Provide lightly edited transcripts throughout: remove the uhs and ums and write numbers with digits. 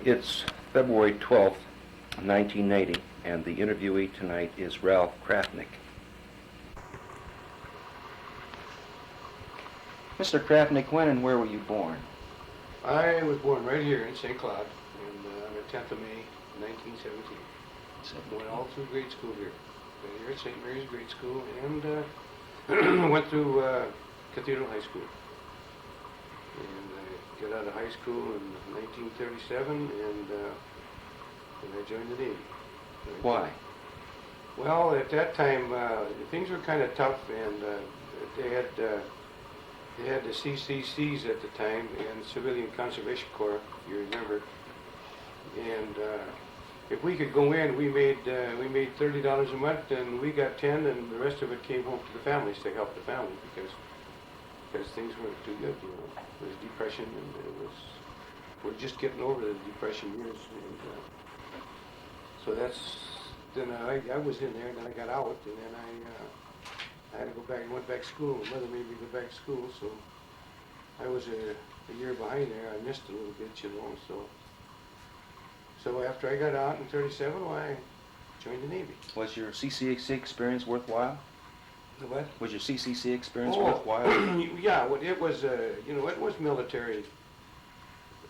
It's February 12th, 1980, and the interviewee tonight is Ralph Krafnick. Mr. Krafnick, when and where were you born? I was born right here in St. Cloud on the 10th of May, 1917. Went all through grade school here. Been here at St. Mary's Grade School and went through Cathedral High School. And I got out of high school in 1937 and I joined the Navy. Why? Well, at that time, things were kind of tough, and they had the CCCs at the time and Civilian Conservation Corps, if you remember. And if we could go in, we made $30 a month, and we got 10, and the rest of it came home to the families to help the family because things weren't too good, you know. It was depression, and we're just getting over the depression years, and so then I was in there, and then I got out, and then I had to go back and went back to school. My mother made me go back to school, so I was a year behind there. I missed a little bit, you know, so after I got out in 37, well, I joined the Navy. Was your CCC experience worthwhile? The what? Was your CCC experience worthwhile? Yeah, well, it was, you know, it was military,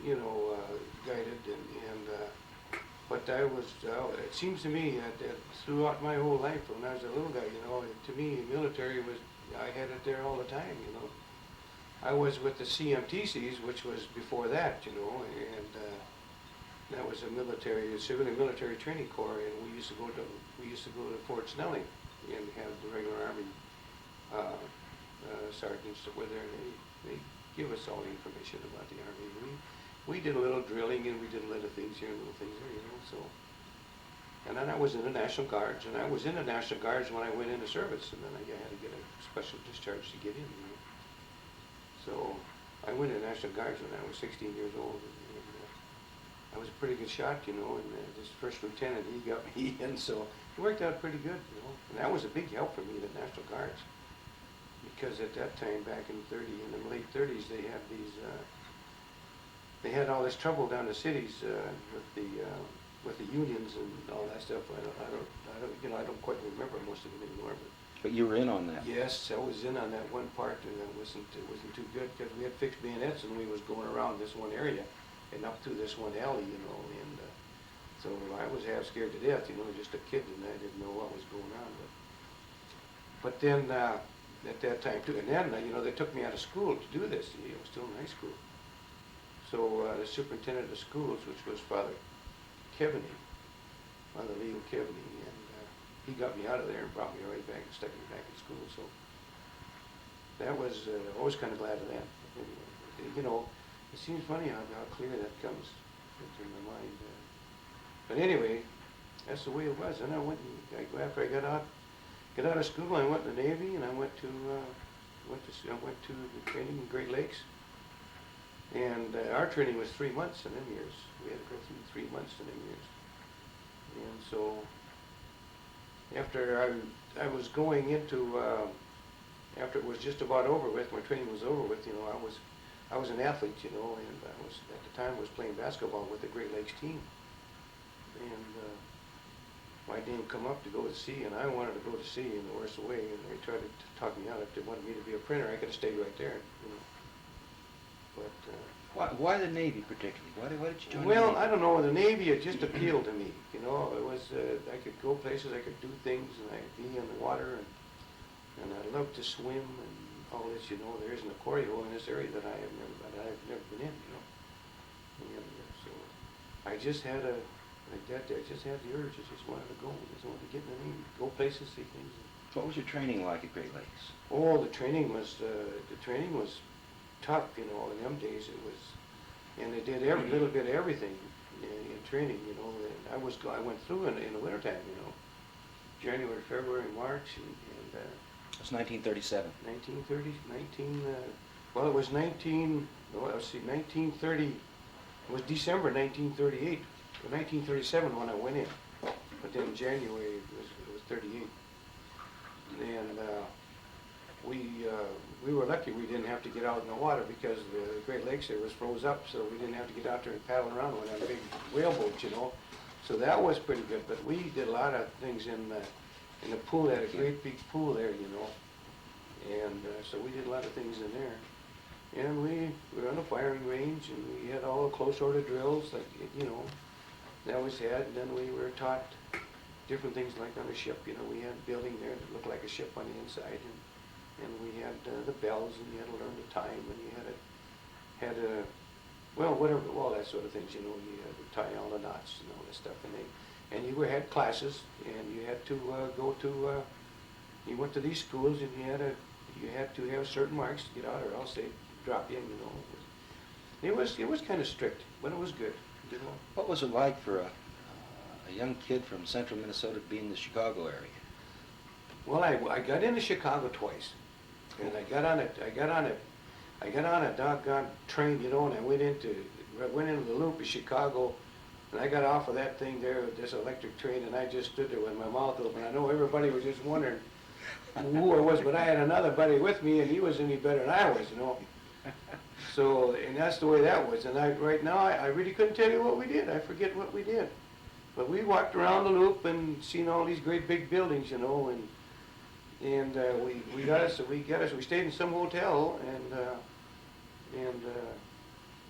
you know, guided, but I was, it seems to me that throughout my whole life, when I was a little guy, you know, to me, military was, I had it there all the time, you know. I was with the CMTCs, which was before that, you know, and that was a civilian military training corps, and we used to go to Fort Snelling and have the regular Army sergeants that were there, and they give us all the information about the Army. We did a little drilling, and we did a little things here and little things there, you know, so. And then I was in the National Guards, and I was in the National Guards when I went into service, and then I had to get a special discharge to get in, you know. So I went in the National Guards when I was 16 years old, and I was a pretty good shot, you know, and this first lieutenant, he got me in, so it worked out pretty good, you know. And that was a big help for me, the National Guards, because at that time, back in the late 30s, they had these, they had all this trouble down the cities with the unions and all that stuff. I don't quite remember most of it anymore. But you were in on that. Yes, I was in on that one part, and it wasn't too good because we had fixed bayonets, and we was going around this one area and up through this one alley, you know, and so I was half scared to death, you know, just a kid, and I didn't know what was going on. But then at that time too, and then you know, they took me out of school to do this. I was still in high school. So the superintendent of schools, which was Father Kevaney, Father Leo Kevaney, and he got me out of there and brought me right back and stuck me back in school. So that was, I was kind of glad of that. Anyway, you know, it seems funny how clear that comes into my mind. But anyway, that's the way it was. And I went, after I got out of school, I went in the Navy, and I went to the training in Great Lakes. And our training was 3 months in them years. We had to go through 3 months in them years. And so after I was going into, after it was just about over with, my training was over with, you know, I was an athlete, you know, and I was, at the time, was playing basketball with the Great Lakes team. And my name come up to go to sea, and I wanted to go to sea in the worst way, and they tried to talk me out. If they wanted me to be a printer, I could have stayed right there, you know. But why the Navy particularly? Why did you join the Navy? Well, I don't know. The Navy, it just appealed to me. You know, it was I could go places, I could do things, and I'd be in the water, and I loved to swim and all this. You know, there isn't a quarry hole in this area that I've never been in. You know, and so I just had I just had the urge. I just wanted to go. I just wanted to get in the Navy, go places, see things. What was your training like at Great Lakes? Oh, the training was tough, you know. In them days, it was, and they did every little bit of everything in training, you know. And I went through in the wintertime, you know, January, February, March, and It's 1937. Well, it was 1930. It was December 1938, or 1937 when I went in, but then January it was 38. And we we were lucky we didn't have to get out in the water because the Great Lakes there was froze up, so we didn't have to get out there and paddle around with that big whaleboat, you know. So that was pretty good, but we did a lot of things in the pool. They had a great big pool there, you know, and so we did a lot of things in there. And we were on a firing range, and we had all close order drills, like, you know, that was had, and then we were taught different things like on a ship, you know. We had a building there that looked like a ship on the inside, and we had the bells, and you had to learn the time, and you had a, well, whatever, all that sort of things, you know. You had to tie all the knots and all that stuff, and you had classes, and you had to go to, you went to these schools, and you had to have certain marks to get out, or else they'd drop you in, you know. It was kind of strict, but it was good, you know. What was it like for a young kid from central Minnesota to be in the Chicago area? Well, I got into Chicago twice, and I got on a doggone train, you know, and I went into the loop of Chicago, and I got off of that thing there, this electric train, and I just stood there with my mouth open. I know everybody was just wondering who I was, but I had another buddy with me, and he was any better than I was, you know. So, and that's the way that was. And right now, I really couldn't tell you what we did. I forget what we did. But we walked around the loop and seen all these great big buildings, you know, and we stayed in some hotel, and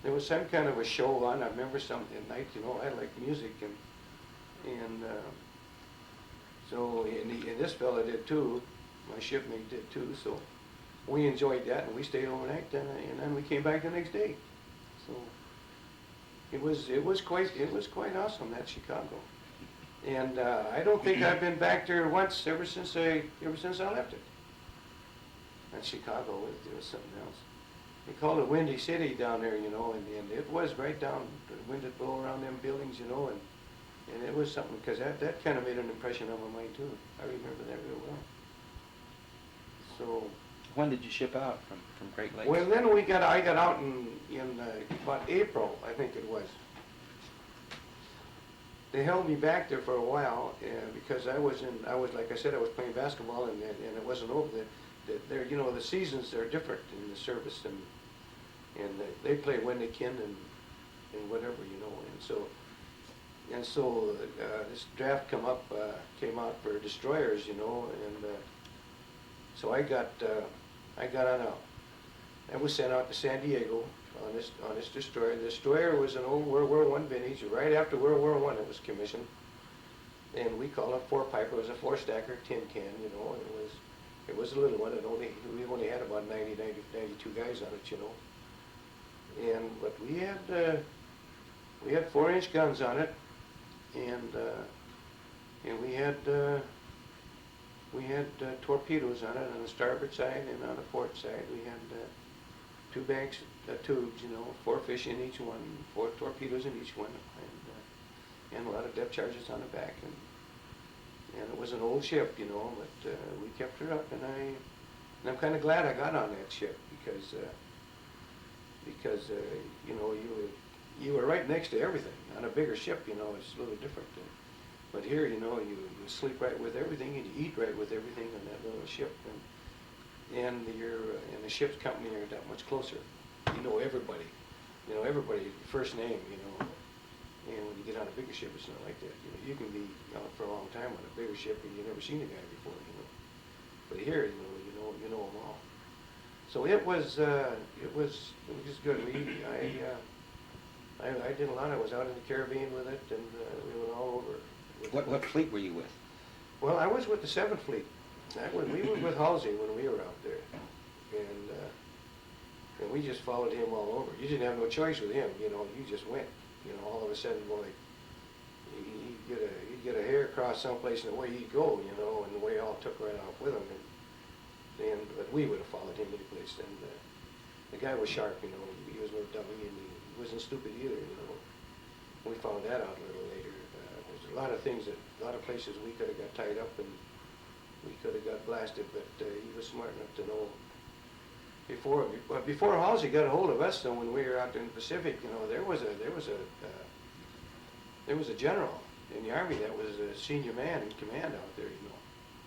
there was some kind of a show on. I remember something at night, you know. I like music, and so this fella did too. My shipmate did too. So we enjoyed that, and we stayed overnight, and then we came back the next day. So it was quite awesome, that Chicago. And I don't think I've been back there once ever since I left it. That Chicago was something else. They called it Windy City down there, you know, and it was right down. The wind would blow around them buildings, you know, and it was something, because that kind of made an impression on my mind too. I remember that real well. So. When did you ship out from Great Lakes? Well, then I got out in about April, I think it was. They held me back there for a while because I was like I said, I was playing basketball, and it wasn't over. You know, the seasons are different in the service, and they play when they can and whatever, you know, and so this draft came out for destroyers, you know, and so I was sent out to San Diego on this destroyer. The destroyer was an old World War I vintage. Right after World War I, it was commissioned, and we called it four piper. It was a four-stacker tin can, you know. And it was a little one. We only had about 92 guys on it, you know. But we had 4-inch guns on it, and we had torpedoes on it on the starboard side, and on the port side we had 2 banks of tubes, you know, 4 fish in each one, 4 torpedoes in each one, and a lot of depth charges on the back, and it was an old ship, you know, but we kept her up, and I'm kind of glad I got on that ship, because you know, you were right next to everything. On a bigger ship, you know, it's a little different. But here, you know, you sleep right with everything, and you eat right with everything on that little ship, and the ship's company are that much closer. You know everybody, first name, you know. And when you get on a bigger ship, it's not like that. You know, you can be out for a long time on a bigger ship, and you've never seen a guy before, you know. But here, you know them all. So it was good. I did a lot. I was out in the Caribbean with it, and we went all over. What fleet were you with? Well, I was with the 7th Fleet. We were with Halsey when we were out there, and we just followed him all over. You didn't have no choice with him, you know. You just went, you know. All of a sudden, boy, he'd get a hair across someplace, and the way he'd go, you know, and the way all took right off with him. But we would have followed him any place. And the guy was sharp, you know. He was no dummy, and he wasn't stupid either, you know. We found that out a little later. There's a lot of things a lot of places we could have got tied up, and we could have got blasted, but he was smart enough to know before Halsey got a hold of us. So when we were out there in the Pacific, you know, there was a general in the Army that was a senior man in command out there, you know,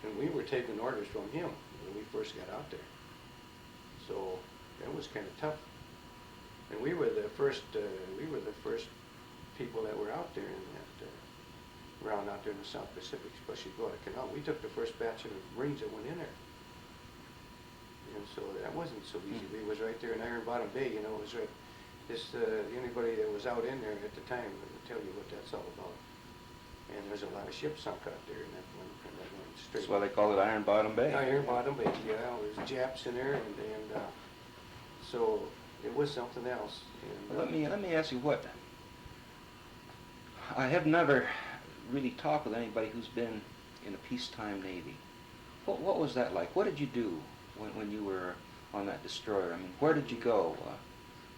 and we were taking orders from him when we first got out there. So that was kind of tough. And we were the first people that were out there in that, around out there in the South Pacific, especially Guadalcanal. We took the first batch of Marines that went in there. And so that wasn't so easy. We was right there in Iron Bottom Bay, you know, it was right, anybody that was out in there at the time would tell you what that's all about. And there's a lot of ships sunk out there in that one straight. That's why they call it Iron Bottom Bay. Iron Bottom Bay, yeah, there's Japs in there, and so it was something else. And, Well, let me ask you what. I have never really talked with anybody who's been in a peacetime Navy. What was that like? What did you do when you were on that destroyer? I mean, where did you go?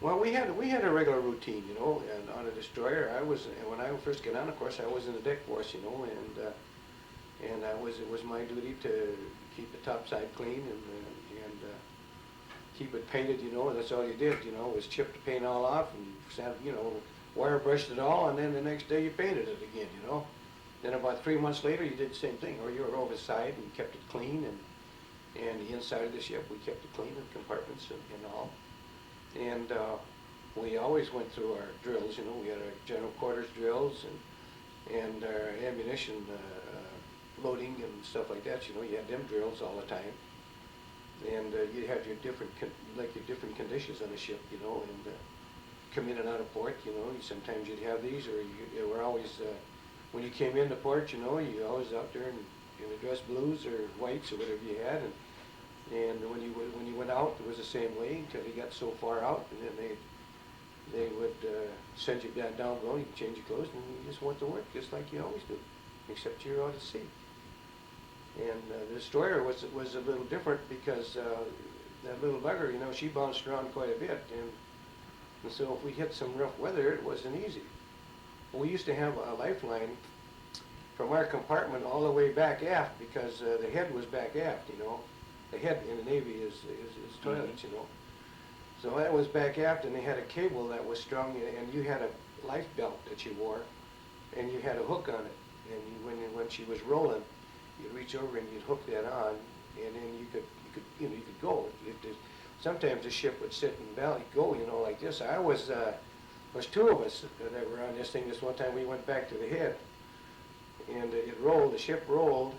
Well, we had a regular routine, you know, and on a destroyer, when I first got on, of course, I was in the deck force, you know, and it was my duty to keep the top side clean and keep it painted, you know, and that's all you did, you know, was chip the paint all off and, you know, wire brushed it all, and then the next day you painted it again, you know. Then about 3 months later, you did the same thing, or you were over the side and kept it clean, and the inside of the ship, we kept it clean, the compartments and all. And we always went through our drills, you know, we had our general quarters drills and our ammunition loading and stuff like that, you know, you had them drills all the time. And you had your different conditions on the ship, you know, and come in and out of port, you know, sometimes you'd have these, or you were always, when you came into port, you know, you always out there in the dress blues or whites or whatever you had, and when you went out, it was the same way until you got so far out, and then they would send you down below, you could change your clothes, and you just went to work just like you always do, except you're out at sea. And the destroyer was a little different because that little bugger, you know, she bounced around quite a bit, and so if we hit some rough weather, it wasn't easy. We used to have a lifeline from our compartment all the way back aft because the head was back aft, you know. The head in the Navy is toilets, you know. So that was back aft, and they had a cable that was strung, and you had a life belt that you wore, and you had a hook on it. And when she was rolling, you'd reach over and you'd hook that on, and then you could go. Sometimes the ship would sit and go, you know, like this. There's two of us that were on this thing. This one time we went back to the head, and it rolled. The ship rolled,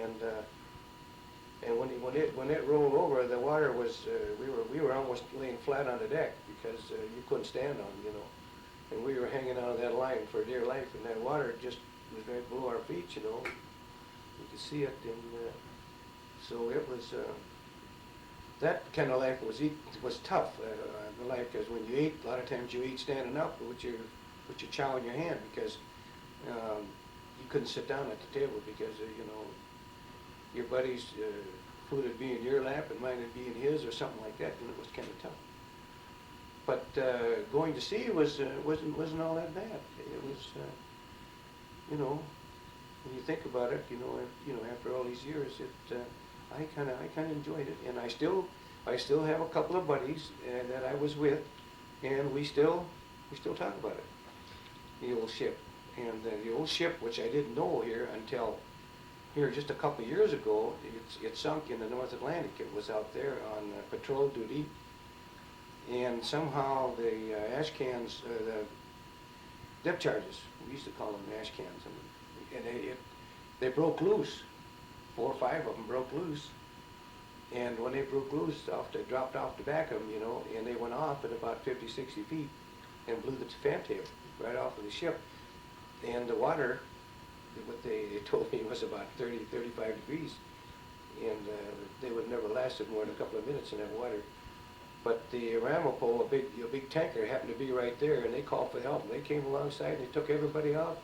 and when it rolled over, the water was we were almost laying flat on the deck because you couldn't stand on, you know, and we were hanging out of that line for dear life, and that water just was right below our feet, you know. You could see it, and so it was. That kind of life was tough. The life, because when you ate, a lot of times you ate standing up with your chow in your hand because you couldn't sit down at the table because you know your buddy's food would be in your lap and mine would be in his or something like that, and it was kind of tough. But going to sea wasn't all that bad. It was, you know, when you think about it, you know, after all these years, I kind of enjoyed it, and I still have a couple of buddies that I was with, and we still talk about it. The old ship, and the old ship, which I didn't know here until here just a couple of years ago. It sunk in the North Atlantic. It was out there on patrol duty, and somehow the ash cans, the depth charges, we used to call them ash cans, and they broke loose. 4 or 5 of them broke loose, and when they broke loose, they dropped off the back of them, you know, and they went off at about 50, 60 feet and blew the fan tail right off of the ship. And the water, what they told me was about 30, 35 degrees, and they would never lasted more than a couple of minutes in that water. But the Ramapo, a big tanker, happened to be right there, and they called for help, and they came alongside, and they took everybody out,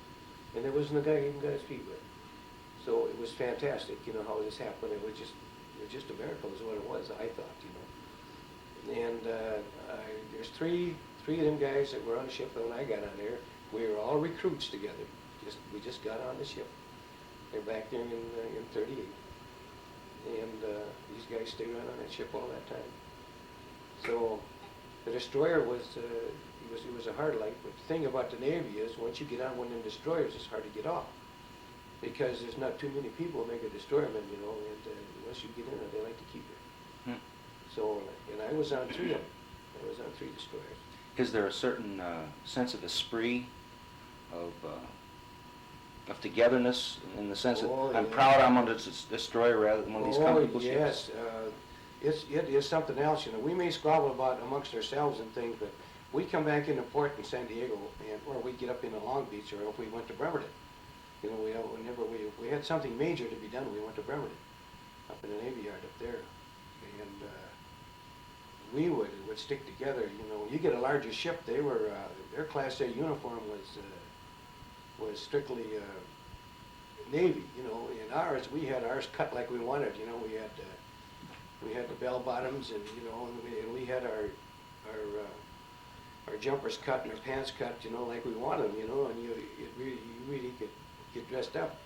and there wasn't a guy who even got his feet wet. So it was fantastic, you know, how this happened. It was just a miracle is what it was, I thought, you know. And there's three of them guys that were on the ship when I got on there. We were all recruits together. We just got on the ship. They're back there in 38. And these guys stayed around on that ship all that time. So the destroyer was a hard life. But the thing about the Navy is once you get on one of them destroyers, it's hard to get off. Because there's not too many people who make a destroyerman, you know, and once you get in it, they like to keep it. So, and I was on 3 of them. I was on 3 destroyers. Is there a certain sense of esprit, of togetherness, in the sense that I'm proud I'm on this destroyer rather than one of these comfortable ships? Yes. It is something else, you know. We may squabble about amongst ourselves and things, but we come back into port in San Diego, or we get up into Long Beach, or if we went to Bremerton. You know, whenever we had something major to be done, we went to Bremerton, up in the Navy Yard up there, and we would stick together. You know, you get a larger ship. They were their Class A uniform was strictly Navy. You know, in ours we had ours cut like we wanted. You know, we had the bell bottoms, and you know, and we had our jumpers cut and our pants cut, you know, like we wanted them, you know, and you really could get dressed up.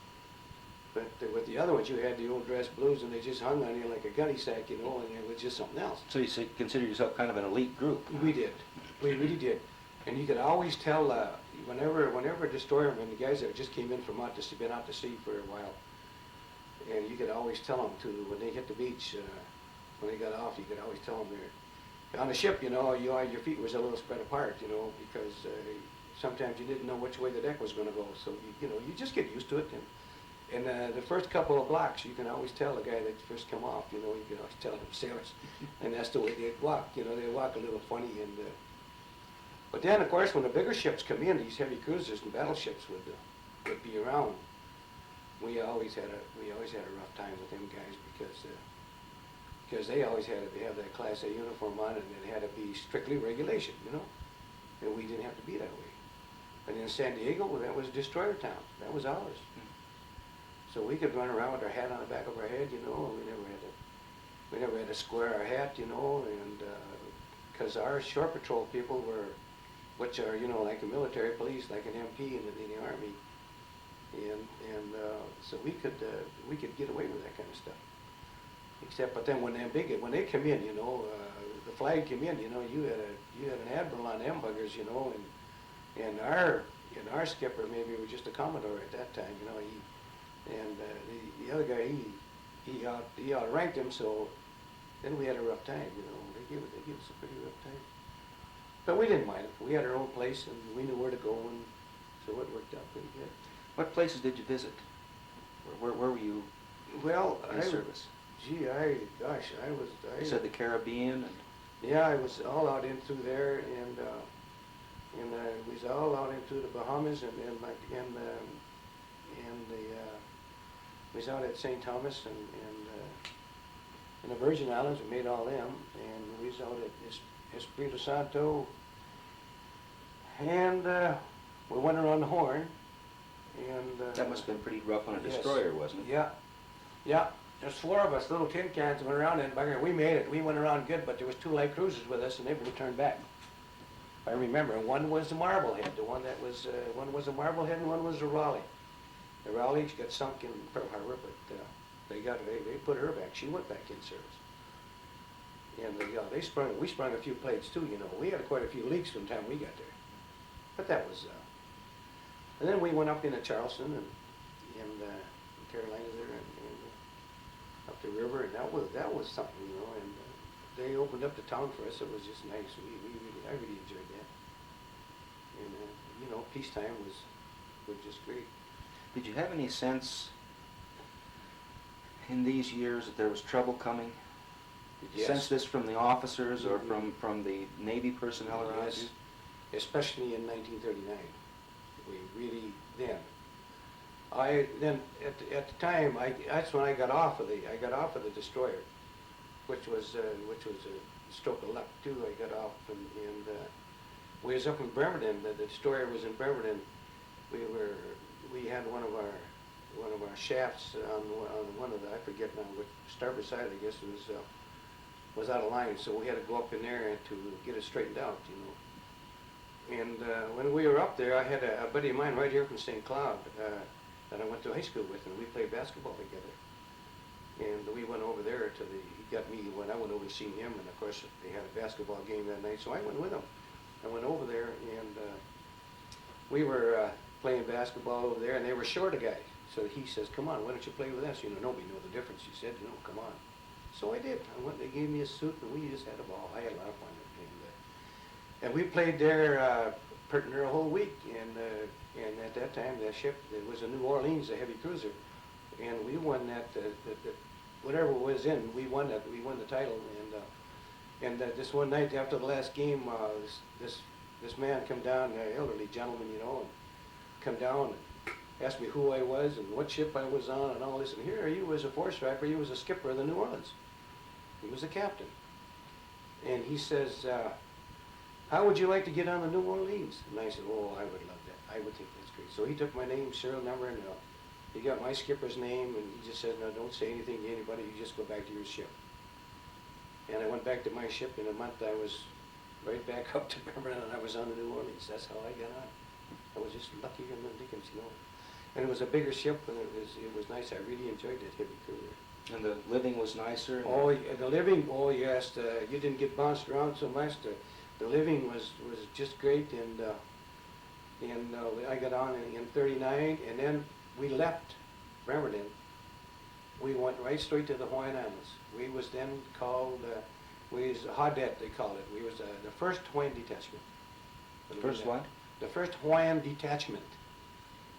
But with the other ones, you had the old dress blues, and they just hung on you like a gunny sack, you know, and it was just something else. So you consider yourself kind of an elite group? We did. We really did. And you could always tell whenever a destroyer, when the guys that just came in from been out to sea for a while, and you could always tell them when they hit the beach, when they got off, you could always tell them they're on the ship. You know, your feet was a little spread apart, you know, because sometimes you didn't know which way the deck was going to go. So you know, you just get used to it. And the first couple of blocks, you can always tell the guy that first come off. You know, you can always tell them sailors, and that's the way they'd walk. You know, they walk a little funny. And but then, of course, when the bigger ships come in, these heavy cruisers and battleships would be around. We always had a rough time with them guys because they always had to have that Class A uniform on, and it had to be strictly regulation, you know, and we didn't have to be that way. And in San Diego, well, that was destroyer town. That was ours. So we could run around with our hat on the back of our head, you know, and we never had to square our hat, you know, and because our shore patrol people which are, you know, like a military police, like an MP in the Army, and so we could get away with that kind of stuff. But then when they come in, you know, the flag came in, you know, you had an admiral on them buggers, you know, and our skipper maybe was just a commodore at that time, you know. The other guy he outranked him, so then we had a rough time, you know. They gave us a pretty rough time, but we didn't mind it. We had our own place, and we knew where to go, and so it worked out pretty good. What places did you visit? Where were you? Well, in service? You said the Caribbean, and yeah, I was all out in through there, and we was all out into the Bahamas, and we was out at St. Thomas and the Virgin Islands. We made all them, and we was out at Espiritu Santo, and we went around the Horn, and that must have been pretty rough on a destroyer, wasn't it? Yeah. There's 4 of us, little tin cans, went around, and bugger, we made it. We went around good, but there was 2 light cruisers with us, and they returned back. I remember, one was the Marblehead. One was a Marblehead, and one was a Raleigh. The Raleigh got sunk in Pearl Harbor, but they put her back. She went back in service. And we sprung a few plates too. You know, we had quite a few leaks from the time we got there. But that was. And then we went up into Charleston and Carolina there, and up the river, and that was something, you know. And they opened up the town for us. It was just nice. I really enjoyed that. And you know, peacetime was just great. Did you have any sense in these years that there was trouble coming? Did you sense this from the officers or from the Navy personnel around you? Especially in 1939. We really at the time that's when I got off of the destroyer, which was a stroke of luck too. I got off and we was up in Bremerton. The destroyer was in Bremerton. We had one of our shafts on one of the, I forget now, which starboard side, I guess, was out of line, so we had to go up in there to get it straightened out, you know. And when we were up there, I had a buddy of mine right here from St. Cloud that I went to high school with, and we played basketball together. And we went over there he got me when I went over to see him, and of course they had a basketball game that night, so I went with him. I went over there, and we were playing basketball over there, and they were short a guy. So he says, "Come on, why don't you play with us? You know, nobody knows the difference." He said, "You know, come on." So I did. I went, they gave me a suit, and we just had a ball. I had a lot of fun. And we played there pretty near a whole week. And at that time, the ship, it was a New Orleans, a heavy cruiser. And we won that, whatever was in, we won that. We won the title. And this one night after the last game, this man come down, an elderly gentleman, you know, and come down and asked me who I was and what ship I was on and all this. And here he was a four striper. He was a skipper of the New Orleans. He was a captain. And he says, how would you like to get on the New Orleans? And I said, oh, I would love that. I would think that's great. So he took my name, serial number, and he got my skipper's name, and he just said, no, don't say anything to anybody. You just go back to your ship. And I went back to my ship. In a month, I was right back up to Permanent, and I was on the New Orleans. That's how I got on. I was just luckier than Dickens, you know. And it was a bigger ship, and it was nice. I really enjoyed that heavy cruiser. And the living was nicer? Oh, the living, oh yes, you didn't get bounced around so much. The living was just great, and I got on in 39, and then we left Bremerton. We went right straight to the Hawaiian Islands. We was then called, we was Haudet, they called it. We was the first Hawaiian detachment. First what? The first Hawaiian detachment.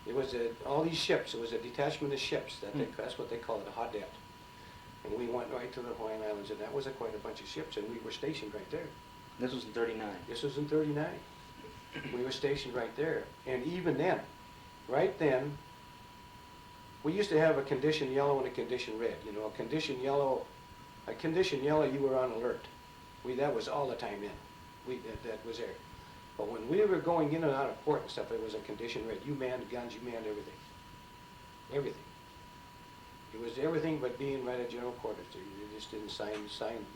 It was all these ships. It was a detachment of ships. That's what they called it, a Haudet. And we went right to the Hawaiian Islands, and that was quite a bunch of ships, and we were stationed right there. This was in 39. This was in 39. We were stationed right there. And even then, right then, we used to have a condition yellow and a condition red. You know, a condition yellow, you were on alert. That was all the time in. That was there. But when we were going in and out of port and stuff, it was a condition red. You manned guns, you manned everything. Everything. It was everything but being right at general quarters. You just didn't sign,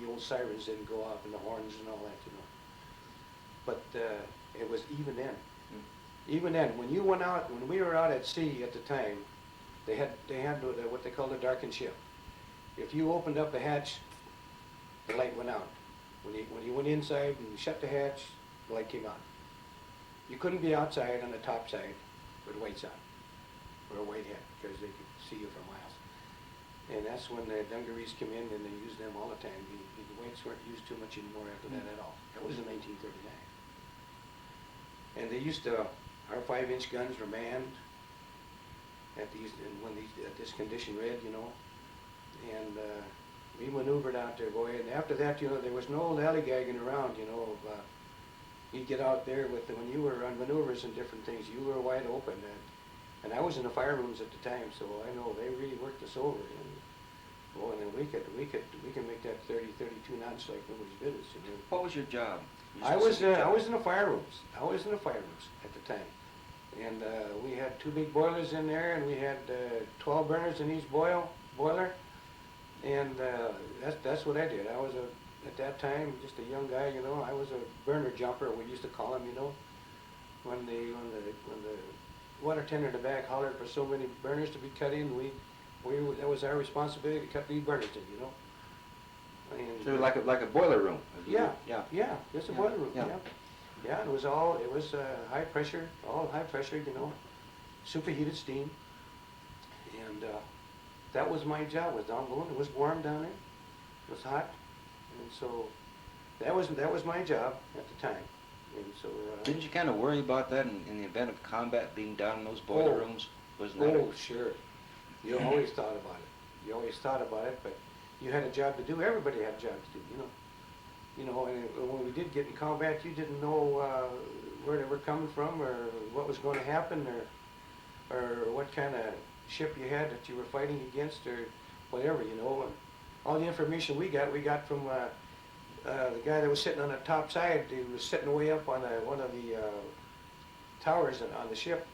the old sirens didn't go off and the horns and all that, you know. But it was even then. Even then, when we were out at sea at the time, they had what they called a darkened ship. If you opened up the hatch, the light went out. When you went inside and shut the hatch, the light came on. You couldn't be outside on the top side with whites on, or a white hat, because they could see you for miles. And that's when the dungarees come in, and they use them all the time. The whites weren't used too much anymore after that at all. That was in 1939. And they used to, our 5-inch guns were manned at this condition red, you know. And we maneuvered out there, boy. And after that, you know, there was no lollygagging around, you know. You'd get out there when you were on maneuvers and different things, you were wide open. And I was in the fire rooms at the time, so I know they really worked us over. And boy, and then we can make that 30, 32 knots like nobody's business. You know. What was your job? I was in the fire rooms. I was in the fire rooms at the time, and we had 2 big boilers in there, and we had 12 burners in each boiler, and that's what I did. I was at that time just a young guy, you know. I was a burner jumper, we used to call him, you know. When the water tender in the back hollered for so many burners to be cut in, that was our responsibility to cut these burners in, you know. And, so like a boiler room. Yeah, just a Yeah. boiler room. Yeah. Yeah, and it was high pressure, all high pressure, you know, superheated steam, and that was my job. Was down below. It was warm down there. It was hot, and so that was my job at the time. And so didn't you kind of worry about that in the event of combat being down in those boiler rooms? Wasn't that? Oh, sure. You always thought about it. You always thought about it, but you had a job to do. Everybody had a job to do, you know. You know, and when we did get in combat, you didn't know where they were coming from, or what was going to happen, or what kind of ship you had that you were fighting against, or whatever, you know. And all the information we got from the guy that was sitting on the top side. He was sitting way up on one of the towers on the ship,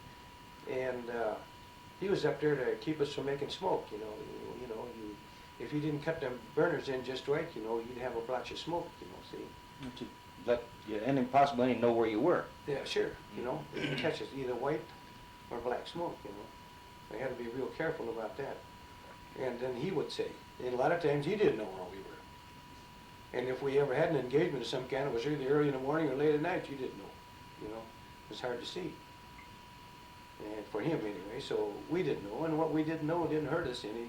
and he was up there to keep us from making smoke, you know. If you didn't cut them burners in just right, you know, you'd have a blotch of smoke, you know, see. To let any possibility know where you were. Yeah, sure, you know, you can catch us either white or black smoke, you know. We had to be real careful about that. And then he would say, and a lot of times he didn't know where we were. And if we ever had an engagement of some kind, it was either early in the morning or late at night, you didn't know, you know. It was hard to see. And for him anyway, so we didn't know, and what we didn't know didn't hurt us any.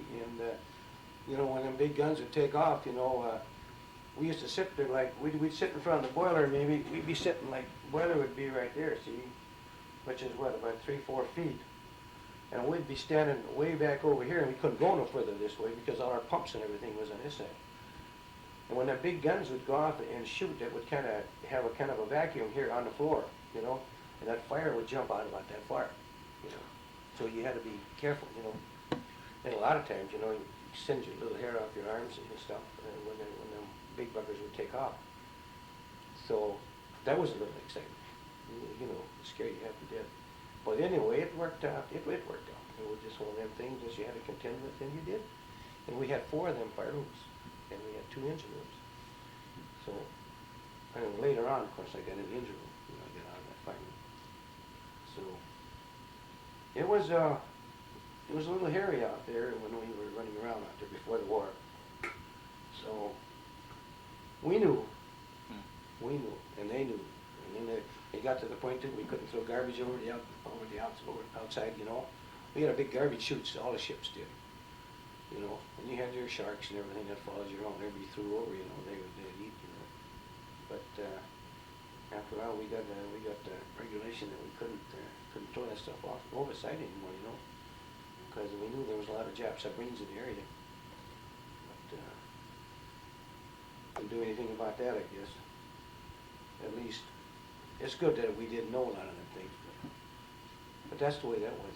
you know, when them big guns would take off, you know, we used to sit there like, we'd sit in front of the boiler, maybe, we'd be sitting like, boiler would be right there, see? Which is what, about 3-4 feet. And we'd be standing way back over here, and we couldn't go no further this way because all our pumps and everything was on this side. And when the big guns would go off and shoot, it would kind of have a kind of a vacuum here on the floor, you know? And that fire would jump out about that far, you know? So you had to be careful, you know? And a lot of times, you know, you singe your little hair off your arms and stuff when them big buggers would take off. So that was a little exciting. You know, it scared you half to death. But anyway, it worked out. It worked out. It was just one of them things that you had to contend with, and you did. And we had 4 of them fire rooms, and we had 2 engine rooms. So, and then later on, of course, I got in the engine room. You know, I got out of that fire room. So, it was a little hairy out there when we were running around out there before the war. So, we knew, and they knew. And then it got to the point that we couldn't throw garbage over the outside, you know. We had a big garbage chutes, all the ships did. You know, and you had your sharks and everything that follows you around. Everybody threw over, you know, they'd eat, you know. But after a while, we got the regulation that we couldn't throw that stuff off over the side anymore, you know, because we knew there was a lot of Jap submarines in the area. But couldn't do anything about that, I guess. At least, it's good that we didn't know a lot of them things, but that's the way that was.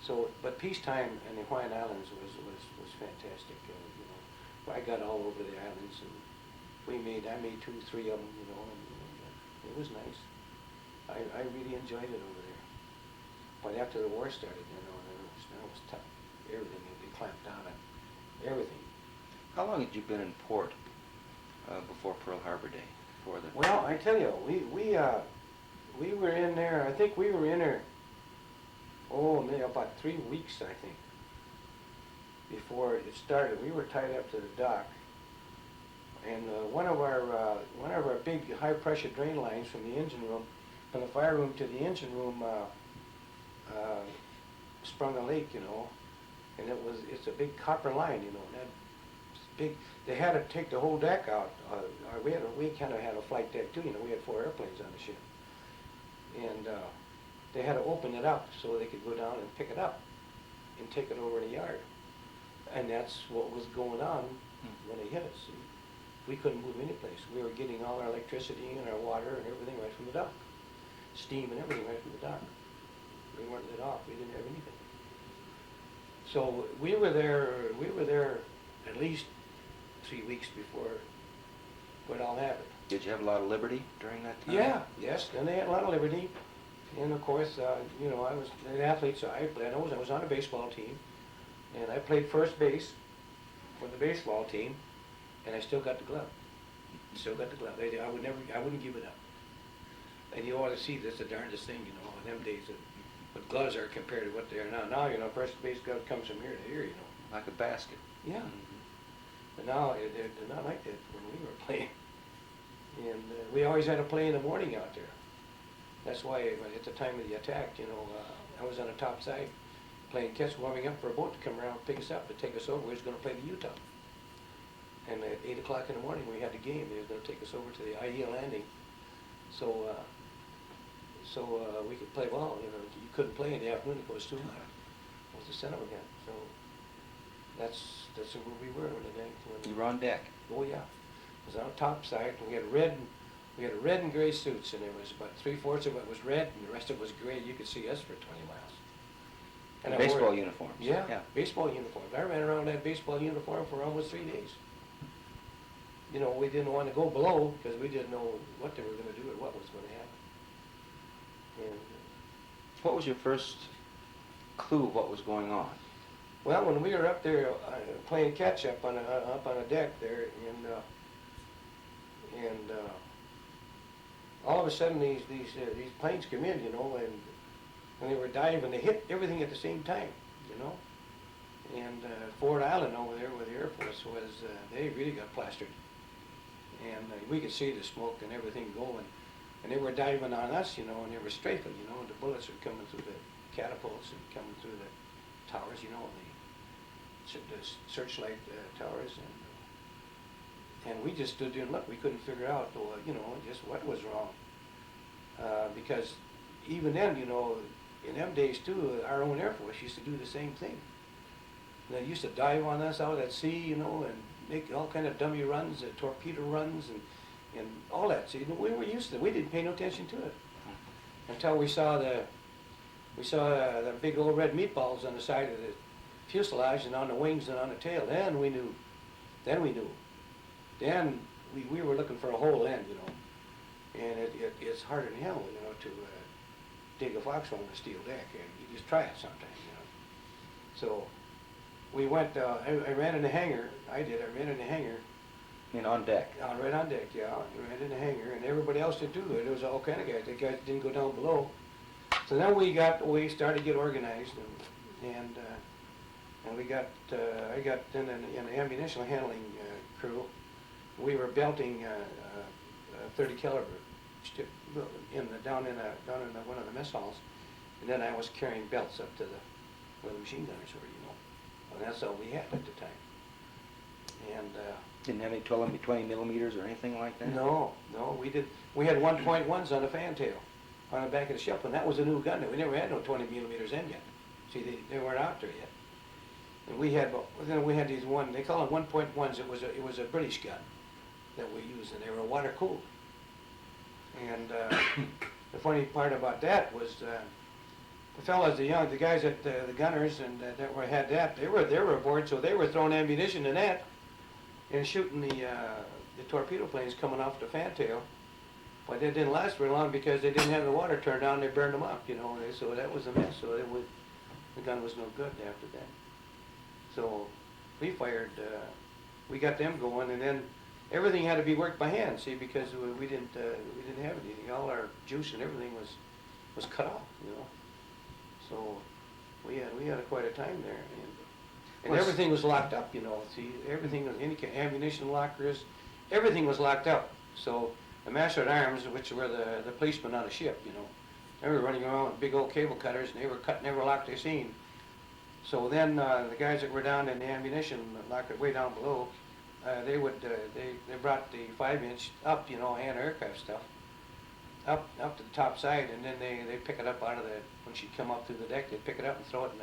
So, but peacetime in the Hawaiian Islands was fantastic. You know, I got all over the islands, and I made 2, 3 of them, you know, and it was nice. I really enjoyed it over there. But after the war started, you know, that was tough. Everything, they clamped down on everything. How long had you been in port before Pearl Harbor Day? Well, I tell you, we were in there. I think we were in there. Oh, maybe about 3 weeks, I think, before it started. We were tied up to the dock, and one of our big high pressure drain lines from the engine room, from the fire room to the engine room, sprung a leak, you know, and it's a big copper line, you know, and that big. They had to take the whole deck out. We kind of had a flight deck too, you know. We had 4 airplanes on the ship, and they had to open it up so they could go down and pick it up and take it over in the yard. And that's what was going on when they hit us. We couldn't move any place. We were getting all our electricity and our water and everything right from the dock, steam and everything right from the dock. We weren't lit off. We didn't have anything. So we were there at least 3 weeks before it all happened. Did you have a lot of liberty during that time? Yeah, yes, and they had a lot of liberty. And of course, you know, I was an athlete, so I was on a baseball team, and I played first base for the baseball team, and I still got the glove. Still got the glove. I wouldn't give it up. And you ought to see this, the darndest thing, you know, in them days, what gloves are compared to what they are now. Now, you know, first base glove comes from here to here, you know. Like a basket. Yeah. But now, they're not like that when we were playing. And we always had to play in the morning out there. That's why at the time of the attack, you know, I was on the top side playing catch, warming up for a boat to come around and pick us up to take us over. We was going to play the Utah. And at 8 o'clock in the morning, we had the game. They was going to take us over to the IE landing. So we could play ball. You know, you couldn't play in the afternoon. It was too hot. It was the center again. So that's where we were when the day. You were on deck. Oh yeah, it was on the top side. We had red and gray suits, and it was about 3/4 of it was red, and the rest of it was gray. You could see us for 20 miles. And baseball uniforms. Yeah, baseball uniforms. I ran around in that baseball uniform for almost 3 days. You know, we didn't want to go below because we didn't know what they were going to do or what was going to happen. And what was your first clue of what was going on? Well, when we were up there playing catch up on a deck there, and all of a sudden these planes come in, you know, and they were diving. They hit everything at the same time, you know. And Ford Island over there where the Air Force was, they really got plastered. And we could see the smoke and everything going. And they were diving on us, you know, and they were strafing, you know, and the bullets were coming through the catapults and coming through the towers, you know, and they the searchlight towers, and we just stood there and looked. We couldn't figure out, you know, just what was wrong. Because even then, you know, in them days too, our own Air Force used to do the same thing. They used to dive on us out at sea, you know, and make all kind of dummy runs, torpedo runs, and all that. See, we were used to it. We didn't pay no attention to it until we saw the big old red meatballs on the side of the fuselage and on the wings and on the tail. Then we knew. Then we were looking for a whole end, you know. And it's harder than hell, you know, to dig a foxhole on a steel deck. And you just try it sometime, you know. So we went. I ran in the hangar. I did. I ran in the hangar. I mean, on deck? Right on deck, yeah. I ran in the hangar, and everybody else did too. There was all kind of guys. The guys didn't go down below. So then we started to get organized, and we got. I got in an ammunition handling crew. We were belting 30 caliber down in one of the mess halls, and then I was carrying belts up to where the machine gunners were, you know. And that's all we had at the time. And didn't have any 20 millimeters or anything like that? No, we did. We had 1.1s on the fantail on the back of the ship, and that was a new gun. We never had no 20 millimeters in yet. See, they weren't out there yet. And we had these they call them 1.1s. It was a British gun that we used, and they were water cooled. And the funny part about that was the fellas, the guys at the gunners and had that, they were aboard, so they were throwing ammunition in that and shooting the torpedo planes coming off the fantail. But it didn't last very long because they didn't have the water turned on. They burned them up, you know. So that was a mess. So the gun was no good after that. So we fired. We got them going, and then everything had to be worked by hand. See, because we didn't have anything. All our juice and everything was cut off, you know. So we had quite a time there, and everything was locked up, you know. See, everything was ammunition lockers, everything was locked up. So the master at arms, which were the policemen on a ship, you know, they were running around with big old cable cutters, and they were cutting every lock they seen. So then the guys that were down in the ammunition locker way down below, they brought the 5-inch up, you know, anti-aircraft stuff, up to the top side, and then they pick it up out of when she come up through the deck, they pick it up and throw it in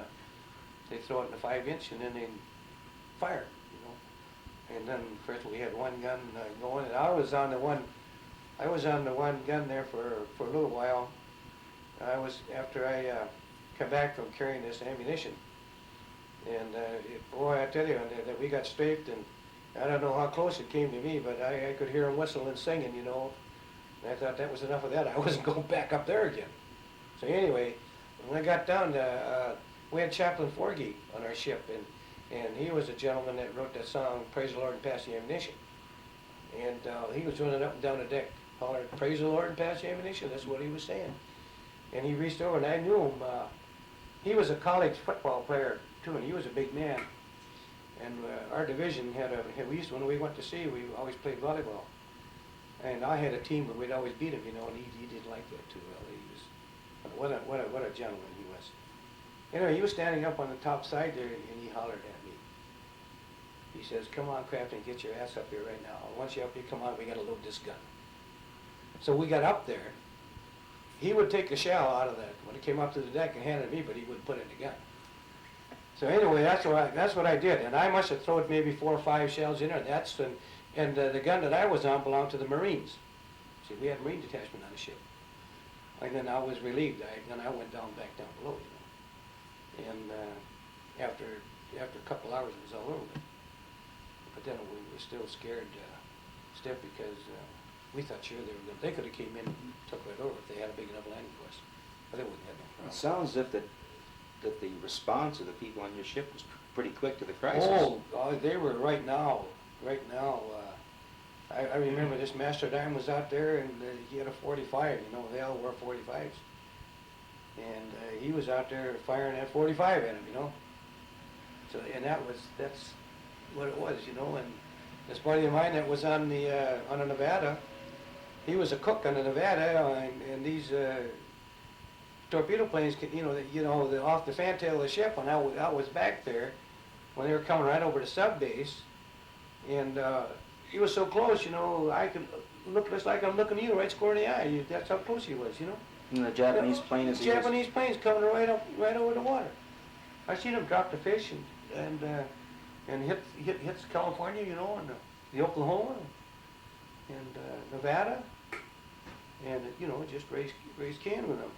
the 5-inch, and then they fire, you know. And then first we had one gun going, and I was on the one gun there for a little while. After I come back from carrying this ammunition, and boy, I tell you, that we got strafed, and I don't know how close it came to me, but I could hear them whistling and singing, you know. And I thought that was enough of that. I wasn't going back up there again. So anyway, when I got down we had Chaplain Forgy on our ship, and he was a gentleman that wrote that song, Praise the Lord and Pass the Ammunition. And he was running up and down the deck, hollering, Praise the Lord and pass the ammunition. That's what he was saying. And he reached over, and I knew him. He was a college football player, too, and he was a big man. And our division when we went to sea, we always played volleyball. And I had a team where we'd always beat him, you know, and he didn't like that too well. What a gentleman he was. Anyway, he was standing up on the top side there, and he hollered at me. He says, come on, Krafnick, get your ass up here right now. Once you're up here, come on, we got to load this gun. So we got up there. He would take the shell out of that when it came up to the deck and hand it to me, but he wouldn't put it in the gun. So anyway, that's what I did, and I must have thrown maybe 4 or 5 shells in there. And the gun that I was on belonged to the Marines. See, we had Marine detachment on the ship. And then I was relieved. Then I went back down below, you know. And after a couple hours, it was all over. But then we were still scared stiff because we thought sure they could have came in and took right over if they had a big enough landing force. But they wouldn't have no problem. It sounds as if that the response of the people on your ship was pretty quick to the crisis. Oh, they were right now. I remember this master at arms was out there, and he had a 45. You know, they all wore 45s, and he was out there firing that 45 at him. You know, so that's what it was. You know, and this buddy of mine that was on the Nevada, he was a cook on the Nevada, and these torpedo planes, off the fantail of the ship, when I was back there, when they were coming right over the sub base, and he was so close, you know, I could look just like I'm looking at you right square in the eye. That's how close he was, you know. And the Japanese plane is Japanese planes coming right over the water. I seen him drop the fish and hits California, you know, and the Oklahoma and Nevada, and you know, just raised can with him.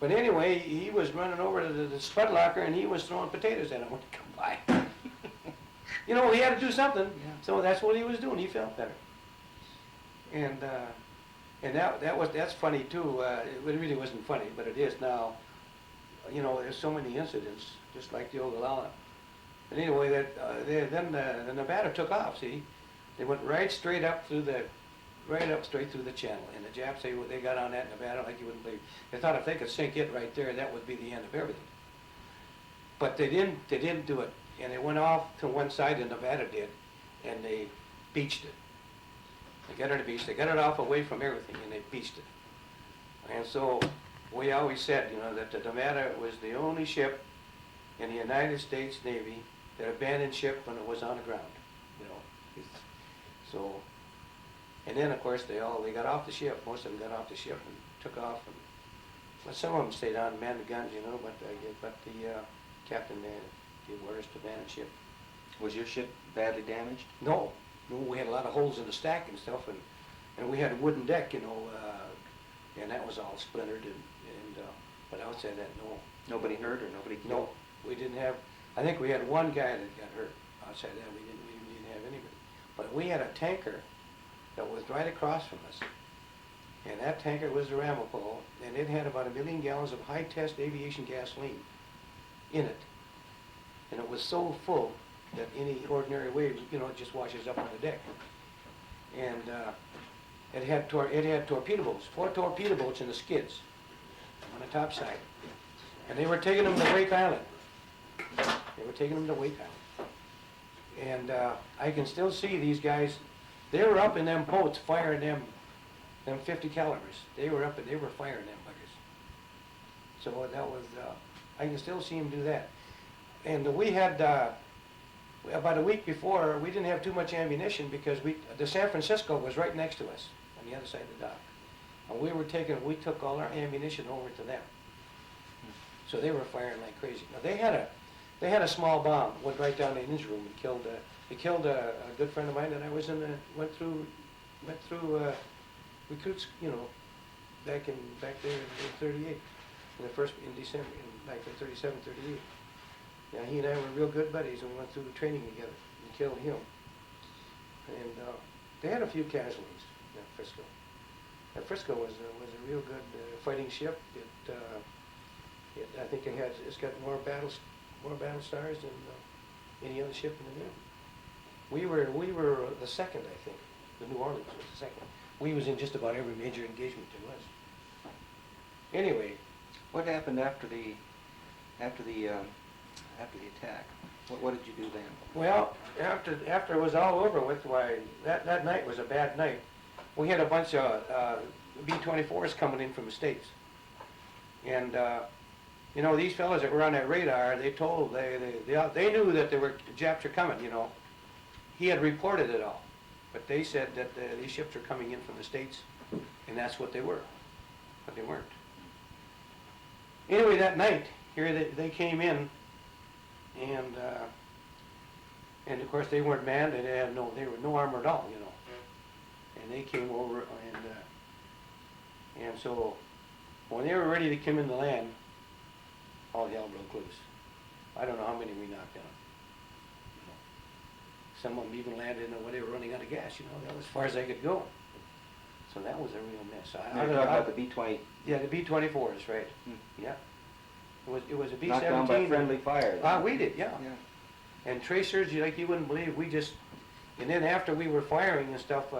But anyway, he was running over to the spud locker and he was throwing potatoes at him when he come by. You know, he had to do something, so that's what he was doing. He felt better. And that's funny too. It really wasn't funny, but it is now. You know, there's so many incidents, just like the Ogallala. And anyway, then the Nevada took off. See, they went right straight up straight through the channel. And the Japs, they got on that Nevada like you wouldn't believe. They thought if they could sink it right there, that would be the end of everything. But they didn't. They didn't do it. And they went off to one side, and Nevada did, and they beached it. They got it on the beach. They got it off away from everything, and they beached it. And so we always said, you know, that the Nevada was the only ship in the United States Navy that abandoned ship when it was on the ground. You know, so. And then of course they got off the ship. Most of them got off the ship and took off. And, well, some of them stayed on and manned the guns, you know. But the captain gave orders to man the ship. Was your ship badly damaged? No, we had a lot of holes in the stack and stuff, and we had a wooden deck, you know, and that was all splintered. But outside that, no. Nobody hurt or nobody killed? No, we didn't have. I think we had one guy that got hurt. Outside that, we didn't have anybody. But we had a tanker that was right across from us, and that tanker was the Ramapo, and it had about 1 million gallons of high-test aviation gasoline in it, and it was so full that any ordinary wave, you know, it just washes up on the deck. And it had torpedo boats, 4 torpedo boats in the skids on the top side, and they were taking them to Waite Island. And I can still see these guys. They were up in them boats firing them 50 calibers. They were up and they were firing them buggers. So that was, I can still see them do that. And we had, about a week before, we didn't have too much ammunition because the San Francisco was right next to us on the other side of the dock. And we took all our ammunition over to them. So they were firing like crazy. Now they had a small bomb, went right down the engine room and killed a good friend of mine that I was went through recruits, you know, back there in 38, in December, in 1937, 38. Yeah, he and I were real good buddies, and we went through the training together and killed him. And they had a few casualties at Frisco. And Frisco was a real good fighting ship. I think it's got more battle stars than any other ship in the Navy. We were the second, I think. The New Orleans was the second. We was in just about every major engagement there was. Anyway, what happened after the attack? What did you do then? Well, after it was all over with, why that night was a bad night. We had a bunch of B-24s coming in from the States, and you know, these fellows that were on that radar, they knew that there were Japs are coming. You know, he had reported it all, but they said that these ships are coming in from the States, and that's what they were, but they weren't. Anyway, that night here they came in, and of course they weren't manned, and they were no armor at all, you know. And they came over, and so when they were ready to come in the land, all hell broke loose. I don't know how many we knocked down. You know, some of them even landed when they were running out of gas. You know, that was as far as they could go. So that was a real mess. You're talking about the B-20. Yeah, the B-24s, right? Yeah. It was a B-17. Knocked down by friendly fire. We did, yeah. And tracers, like you wouldn't believe, and then after we were firing and stuff,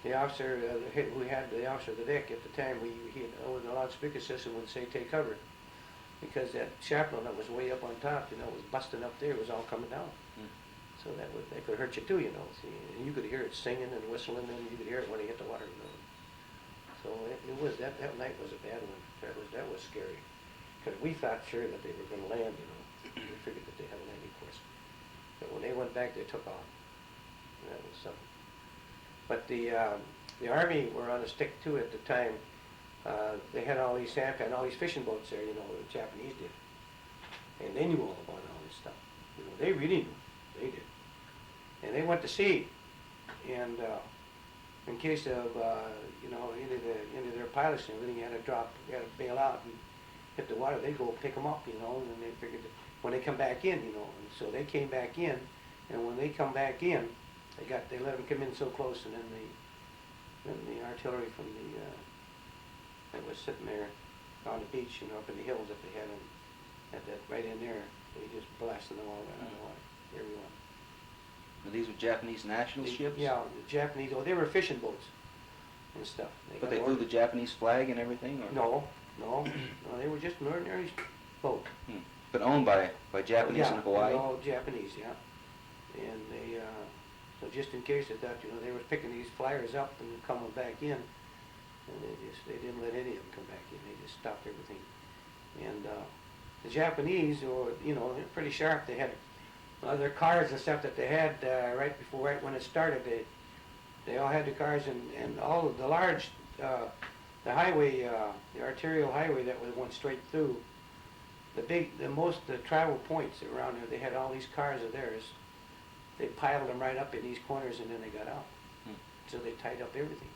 the officer who had the officer of the deck at the time, the loudspeaker system would say, "Take cover," because that chaplain that was way up on top, you know, was busting up there, it was all coming down. So that could hurt you too, you know. See, and you could hear it singing and whistling, and you could hear it when it hit the water, you know. So it was that night was a bad one. That was scary, because we thought sure that they were going to land, you know. We figured that they had a landing course. they went back, they took off. That was something. But the Army were on a stick too at the time. They had all these sampan, all these fishing boats there, you know, the Japanese did. And they knew all about all this stuff. You know, they really knew. They did. And they went to sea. And in case of, you know, any of their pilots and everything, had to bail out and hit the water. They go pick them up, you know, and then they figured that when they come back in, you know. And so they came back in, and when they come back in, they let them come in so close, and then the artillery from that was sitting there on the beach, you know, up in the hills that they had that right in there, they just blasted them all right on the water, everyone. Well, these were Japanese national ships? Yeah, the Japanese, they were fishing boats and stuff. But they flew the Japanese flag and everything? Or? No, they were just an ordinary boat. But owned by Japanese in Hawaii? Yeah, all Japanese, yeah. And they, so just in case they thought, you know, they were picking these flyers up and coming back in, and they didn't let any of them come back in. They just stopped everything. And the Japanese were, you know, they're pretty sharp. They had their cars and stuff that they had right when it started. They all had the cars, and all of the large, the highway, the arterial highway that went straight through. The travel points around there, they had all these cars of theirs. They piled them right up in these corners, and then they got out. So they tied up everything.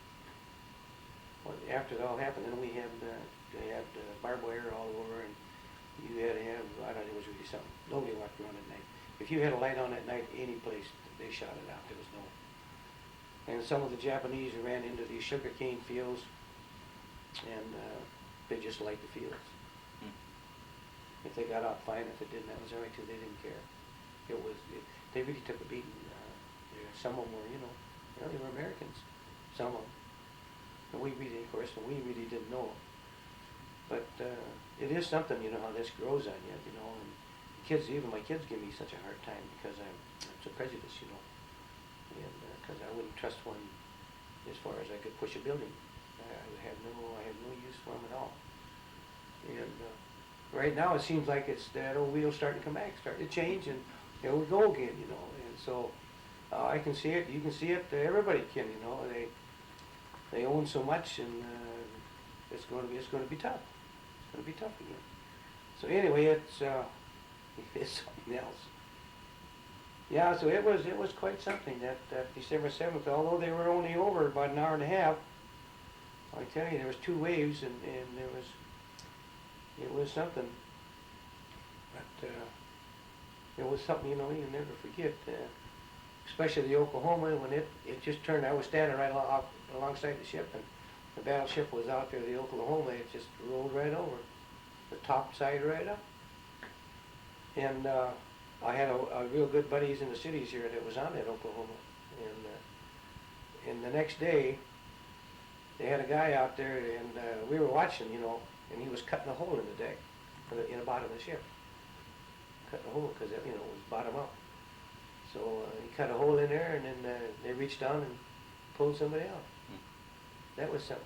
Well, after it all happened, then they had barbed wire all over, and you had to have, I don't know, it was really something. Nobody walked around at night. If you had a light on at night, any place, they shot it out. There was no. And some of the Japanese ran into these sugarcane fields, and they just light the fields. If they got out, fine. If it didn't, that was all right too. They didn't care. They really took a beating. Some of them were, you know, they were Americans. Some of them. And we really, of course, we really didn't know. But it is something, you know, how this grows on you, you know. And kids, even my kids give me such a hard time because I'm so prejudiced, you know. And because I wouldn't trust one as far as I could push a building. I have no use for them at all. And right now it seems like it's that old wheel starting to come back, starting to change, and here we go again, you know. And so I can see it, you can see it, everybody can, you know. They own so much, and it's going to be tough. It's going to be tough again. So anyway, it's something else. Yeah, so it was quite something that December 7th. Although they were only over about an hour and a half, I tell you, there was 2 waves, and it was something. But it was something, you know, you'll never forget. Especially the Oklahoma, when it just turned. I was standing right alongside the ship, and the battleship was out there, the Oklahoma. It just rolled right over, the top side right up. And I had a real good buddies in the cities here that was on that Oklahoma. And the next day, they had a guy out there, and we were watching, you know, and he was cutting a hole in the deck, in the bottom of the ship. Cutting a hole because, you know, it was bottom up. So he cut a hole in there, and then they reached down and pulled somebody out. That was something.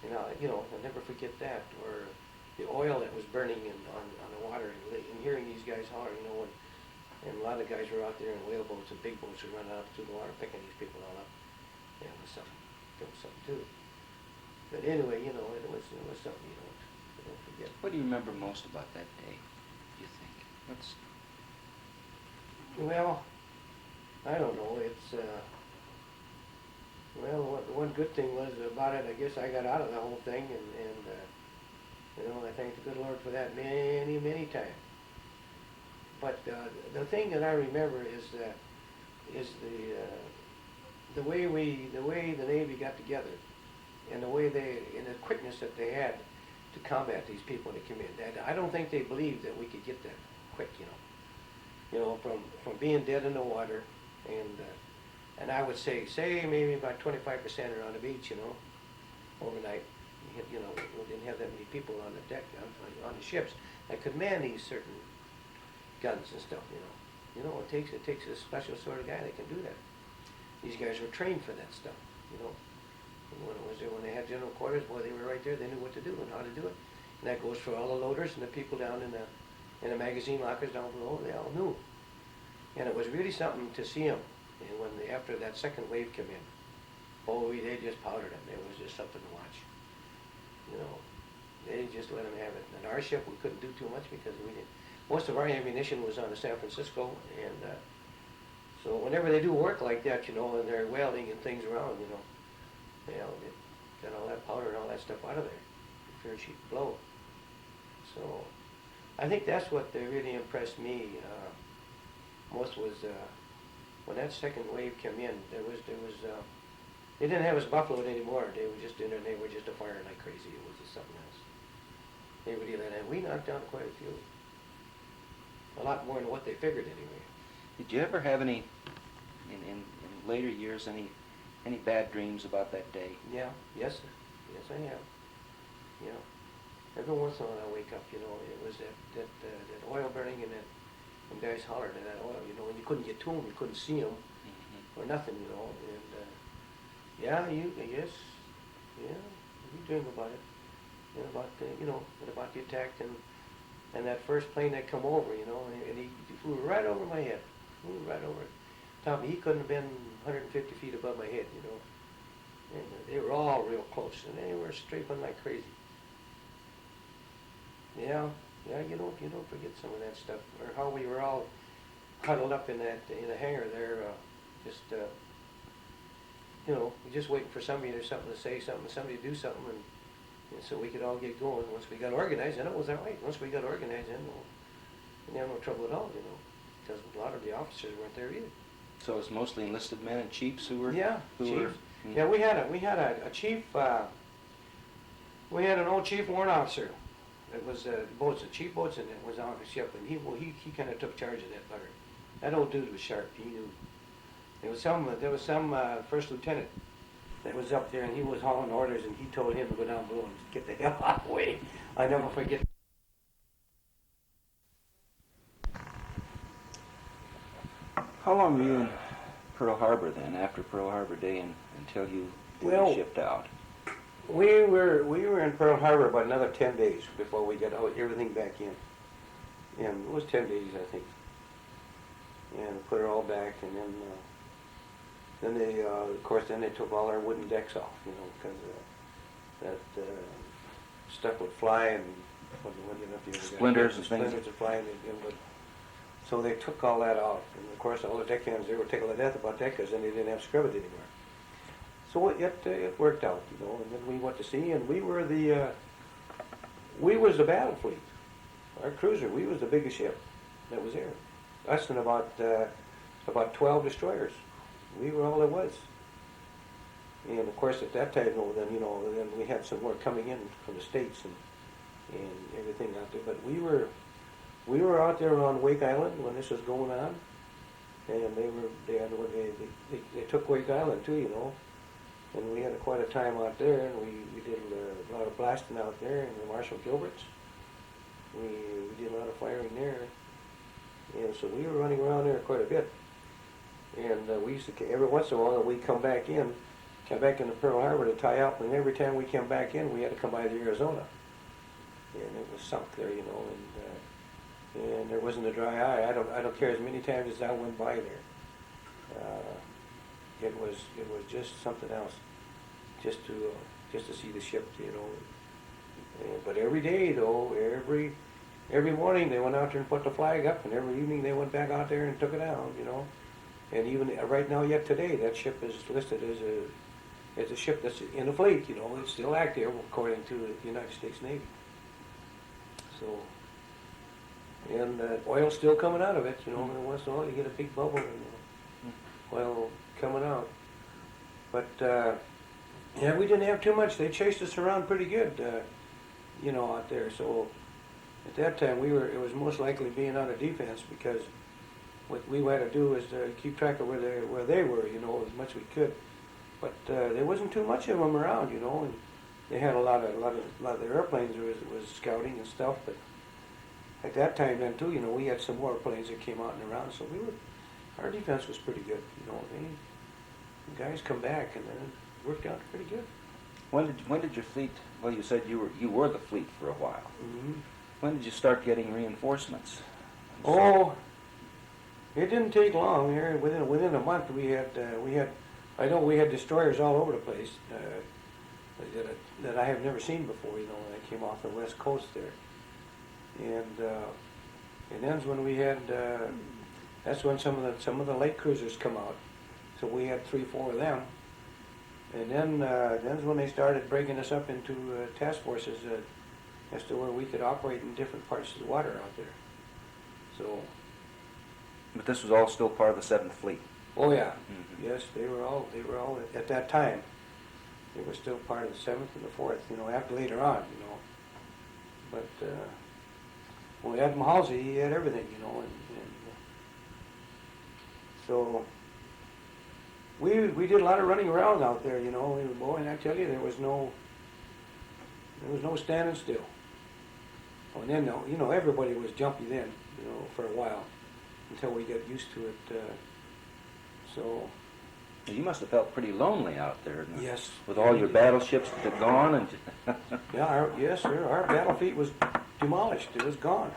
You know, I'll never forget that. Or the oil that was burning on the water, and hearing these guys holler, you know, and a lot of guys were out there in whale boats and big boats were running up through the water, picking these people all up. Yeah, it was something. It was something too. But anyway, you know, it was something you don't forget. What do you remember most about that day, do you think? Well, I don't know. It's, well, one good thing was about it, I guess I got out of the whole thing, and you know, I thank the good Lord for that many, many times. But the thing that I remember is the way the Navy got together, and the quickness that they had to combat these people that came in. I don't think they believed that we could get that quick, you know. You know, from being dead in the water, and I would say maybe about 25% are on the beach, you know, overnight. You know, we didn't have that many people on the deck, on the ships that could man these certain guns and stuff, you know. You know, it takes a special sort of guy that can do that. These guys were trained for that stuff, you know. And when they had general quarters, boy, they were right there. They knew what to do and how to do it. And that goes for all the loaders and the people down in the magazine lockers down below. They all knew. And it was really something to see them. And when after that second wave came in, oh, they just powdered them. It was just something to watch. You know, they just let them have it. And our ship, we couldn't do too much because we didn't. Most of our ammunition was on the San Francisco, and so whenever they do work like that, you know, and they're welding and things around, you know, they get all that powder and all that stuff out of there. The fear she'd blow. So I think that's what really impressed me most was when that second wave came in. There was they didn't have us buffaloed anymore. They were just in there and they were just firing like crazy. It was just something else. They really let in. We knocked down quite a few. A lot more than what they figured anyway. Did you ever have any, in later years, any bad dreams about that day? Yeah, yes, sir. Yes, I have. Yeah. Every once in a while I wake up, you know, it was that oil burning and them guys hollered at that oil, you know, and you couldn't get to them, you couldn't see them or nothing, you know, and yeah, you dream about it, and about about the attack and that first plane that come over, you know, and he flew right over my head, right over it. Tommy, he couldn't have been 150 feet above my head, you know, and they were all real close, and they were strafing like crazy. Yeah, you don't forget some of that stuff, or how we were all huddled up in the hangar there, just you know, just waiting for somebody or something to say something, somebody to do something, and so we could all get going. Once we got organized, and it was all right. Once we got organized, then we didn't have no trouble at all, you know, because a lot of the officers weren't there either. So it's mostly enlisted men and chiefs who were. Yeah, chiefs. Mm-hmm. Yeah, we had a chief. We had an old chief warrant officer. It was boats, the chief boatswain that was on the ship, and he kind of took charge of that butter. That old dude was sharp. He knew. There was some first lieutenant that was up there, and he was hauling orders, and he told him to go down below and get the hell out of the way. I never forget. How long were you in Pearl Harbor then, after Pearl Harbor Day, until you shipped out? We were in Pearl Harbor about another 10 days before we got everything back in. And it was 10 days, I think. And put it all back, and then they, of course, then they took all our wooden decks off, you know, because that stuff would fly, and splinters and things. Splinters would fly, so they took all that off. And of course, all the deckhands, they were tickled to death about that, because then they didn't have scrubbage anymore. So it worked out, you know, and then we went to sea, and we was the battle fleet. Our cruiser, we was the biggest ship that was there. Us and about 12 destroyers. We were all there was. And of course, at that time, then we had some more coming in from the States and everything out there. But we were out there on Wake Island when this was going on, and they took Wake Island too, you know. And we had quite a time out there, and we did a lot of blasting out there in the Marshall Gilberts. We did a lot of firing there. And so we were running around there quite a bit. And we used to, every once in a while, we'd come back into Pearl Harbor to tie up, and every time we came back in, we had to come by the Arizona. And it was sunk there, you know, and there wasn't a dry eye. I don't care as many times as I went by there. It was just something else, just to see the ship, you know. But every day, though, every morning they went out there and put the flag up, and every evening they went back out there and took it down, you know. And even right now, yet today, that ship is listed as a ship that's in the fleet, you know. It's still active according to the United States Navy. So, and oil's still coming out of it, you know. Every once in a while, you get a big bubble and oil coming out. But yeah, we didn't have too much. They chased us around pretty good, you know, out there. So at that time, it was most likely being on a defense, because what we had to do was keep track of where they were, you know, as much as we could. But there wasn't too much of them around, you know, and they had a lot of the airplanes was scouting and stuff. But at that time then too, you know, we had some more planes that came out and around, so our defense was pretty good, you know. The guys come back, and then it worked out pretty good. When did your fleet? Well, you said you were the fleet for a while. Mm-hmm. When did you start getting reinforcements? Oh, It didn't take long. Here, within a month, we had. I know we had destroyers all over the place that I have never seen before. You know, when I came off the west coast there, and then's when we had. That's when some of the light cruisers come out. So we had 3, 4 of them, and then's when they started breaking us up into task forces as to where we could operate in different parts of the water out there. So. But this was all still part of the 7th Fleet. Oh yeah, Mm-hmm. yes, they were all at that time. They were still part of the 7th and the 4th. You know, after later on, you know. But well, Admiral Halsey, he had everything, you know, and so we did a lot of running around out there, you know. Boy, and I tell you, there was no standing still. Oh, and then, you know, everybody was jumpy then, you know, for a while, until we got used to it. So. You must have felt pretty lonely out there. Yes. With all your battleships that had gone and. Yeah, yes, sir. Our battle fleet was demolished. It was gone.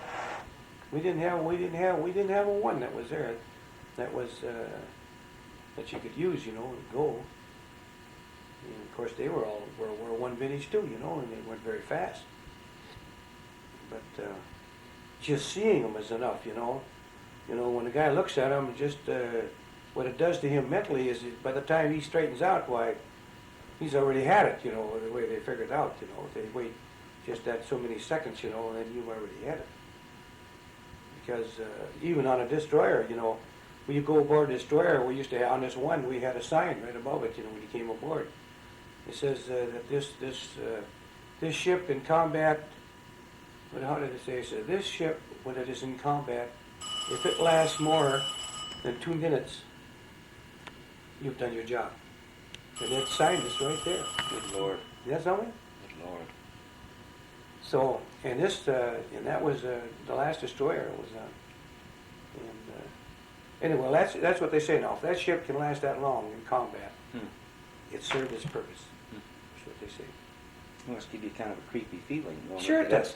We didn't have a one that was there, that was that you could use, you know, and go. And of course, they were all World War I vintage too, you know, and they went very fast. But just seeing them is enough, you know. You know, when a guy looks at them, just what it does to him mentally is by the time he straightens out, why, he's already had it, you know, the way they figured out, you know. If they wait just that so many seconds, you know, then you've already had it. Because even on a destroyer, you know, when you go aboard a destroyer, we used to have, on this one, we had a sign right above it, you know, when you came aboard. It says that this ship in combat, but how did it say? It said, this ship, when it is in combat, if it lasts more than 2 minutes, you've done your job. And that sign is right there. Good Lord. That's something? Good Lord. So, and this, and that was the last destroyer it was on. And anyway, that's what they say now. If that ship can last that long in combat, it served its purpose. That's what they say. It must give you kind of a creepy feeling. Sure it does.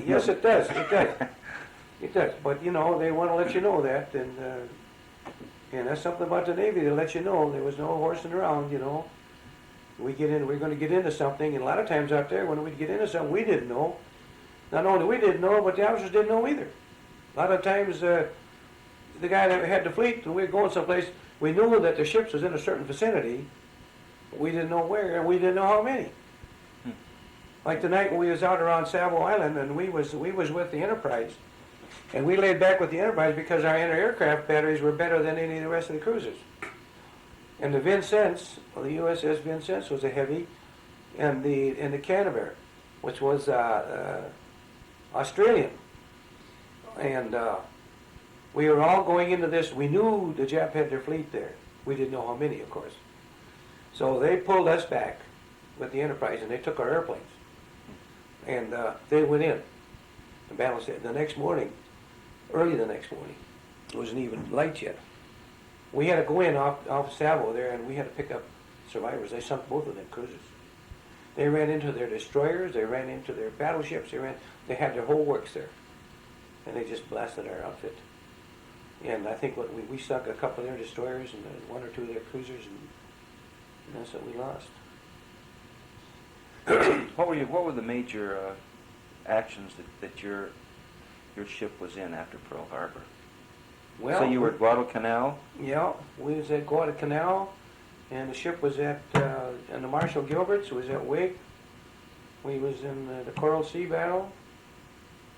Yes, it does. It does. It does. But, you know, they want to let you know that, and that's something about the Navy. They let you know there was no horsing around, you know. We're going to get into something, and a lot of times out there, when we'd get into something we didn't know, not only we didn't know, but the officers didn't know either. A lot of times, the guy that had the fleet, when we were going someplace, we knew that the ships was in a certain vicinity, but we didn't know where, and we didn't know how many. Like the night when we was out around Savo Island, and we was with the Enterprise, and we laid back with the Enterprise because our anti-aircraft batteries were better than any of the rest of the cruisers. And the Vincennes, well, the USS Vincennes was a heavy, and the Canberra, which was Australian. And we were all going into this. We knew the Jap had their fleet there. We didn't know how many, of course. So they pulled us back with the Enterprise, and they took our airplanes. And they went in. The battle said the next morning, early the next morning, it wasn't even light yet. We had to go in off Savo there, and we had to pick up survivors. They sunk both of them cruisers. They ran into their destroyers. They ran into their battleships. They had their whole works there, and they just blasted our outfit. And I think we sunk a couple of their destroyers and 1 or 2 of their cruisers, and that's what we lost. What were the major actions that your ship was in after Pearl Harbor? Well, so you were at Guadalcanal? Yeah, we was at Guadalcanal, and the ship was at and the Marshal Gilbert's was at Wake. We was in the Coral Sea battle,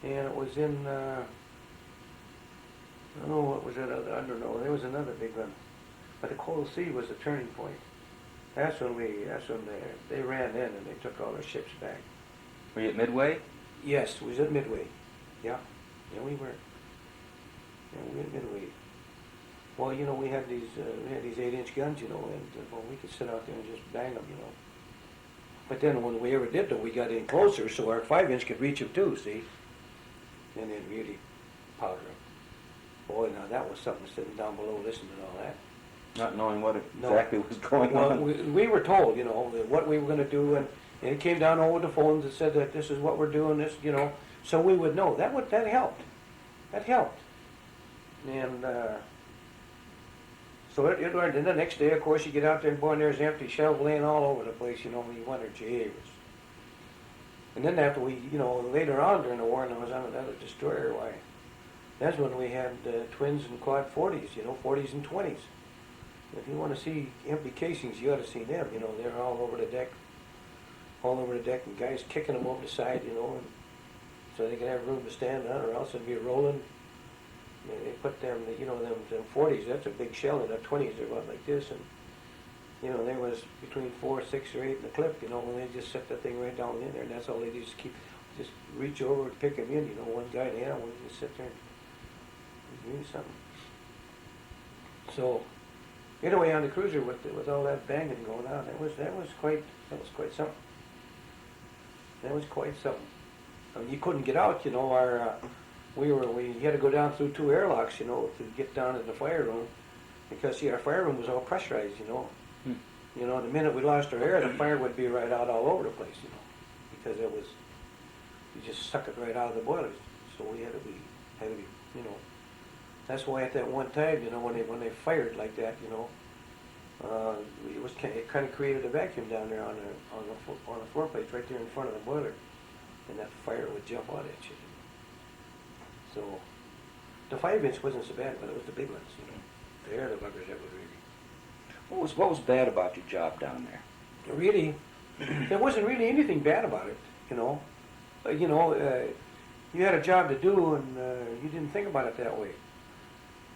and it was in I don't know what was that other. I don't know. There was another big one, but the Coral Sea was the turning point. That's when they ran in and they took all their ships back. Were you at Midway? Yes, we was at Midway. Yeah, we were. Yeah, we were at Midway. Well, you know, we had these 8-inch guns, you know, and well, we could sit out there and just bang them, you know. But then when we ever did them, we got in closer, so our 5-inch could reach them too. See, and then really powder them. Boy, now that was something sitting down below listening to all that. Not knowing what exactly was going on. We were told, you know, what we were going to do, and it came down over the phones and said that this is what we're doing, this, you know, so we would know. That helped. That helped. And So it learned, and the next day, of course, you get out there and boy, and there's empty shells laying all over the place, you know, and you wonder, gee, it was. And then after we, you know, later on during the war, and I was on another destroyer, why, that's when we had twins and quad 40s, you know, 40s and 20s. If you want to see empty casings, you ought to see them, you know, they're all over the deck, and guys kicking them over the side, you know, and so they could have room to stand on, or else it'd be rolling. They put them, you know, them 40s, that's a big shell, and the 20s, they're about like this, and, you know, there was between 4, 6, or 8 in the clip, you know, when they just set the thing right down in there, and that's all they do, just reach over and pick them in, you know, one guy, yeah, one just sit there and use something. So, anyway, on the cruiser with all that banging going on, that was quite something. That was quite something. I mean, you couldn't get out, you know, we had to go down through 2 airlocks, you know, to get down to the fire room, because see, our fire room was all pressurized, you know. You know, the minute we lost our air, the fire would be right out all over the place, you know, because you just suck it right out of the boilers. So we had to be, you know. That's why at that one time, you know, when they fired like that, you know, it kind of created a vacuum down there on the floor plates right there in front of the boiler, and that fire would jump out at you. So the 5-inch wasn't so bad, but it was the big ones, you know. They're the buggers that were really. What was bad about your job down there? Really, there wasn't really anything bad about it, you know. You had a job to do, and you didn't think about it that way.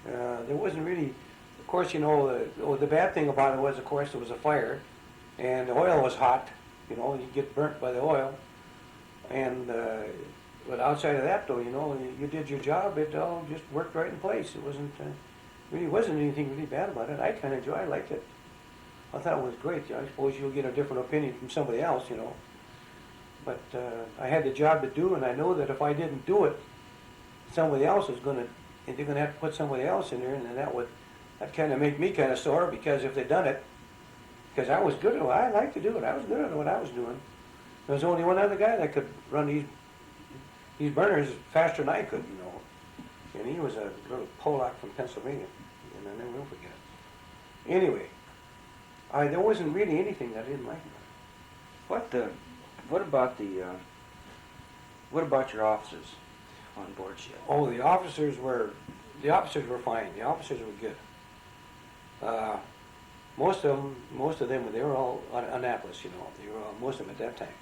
There wasn't really, of course, you know, the bad thing about it was, of course, there was a fire, and the oil was hot, you know, and you get burnt by the oil. And but outside of that, though, you know, you did your job. It all just worked right in place. It wasn't anything really bad about it. I kind of enjoyed it. I liked it. I thought it was great. I suppose you'll get a different opinion from somebody else, you know. But I had the job to do, and I know that if I didn't do it, somebody else is going to, and they're going to have to put somebody else in there, and then that kind of make me kind of sore, because if they'd done it, because I was good at it, I liked to do it. I was good at what I was doing. There was only one other guy that could run these burners faster than I could, you know. And he was a little Polak from Pennsylvania, and I never will forget it. Anyway, there wasn't really anything that I didn't like about it. What about your officers on board ship? Oh, the officers were fine. The officers were good. Most of them, they were all Annapolis, you know. They were all, most of them at that time.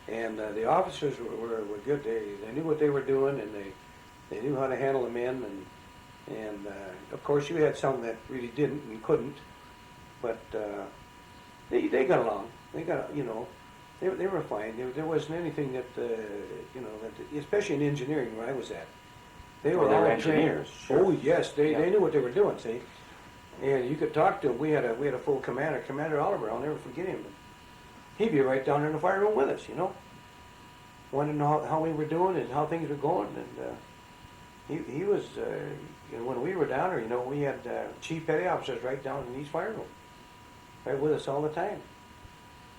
And the officers were good. They knew what they were doing, and they knew how to handle the men. And of course, you had some that really didn't and couldn't, but they got along. They got, you know, they were fine. There wasn't anything that you know, that, especially in engineering where I was at. They were all engineers. Sure. Oh yes, they knew what they were doing. See, and you could talk to them. We had a full commander, Commander Oliver. I'll never forget him. He'd be right down in the fire room with us, you know. Wanted to know how we were doing and how things were going. And he was, you know, when we were down there, you know, we had chief petty officers right down in each fire room, right with us all the time.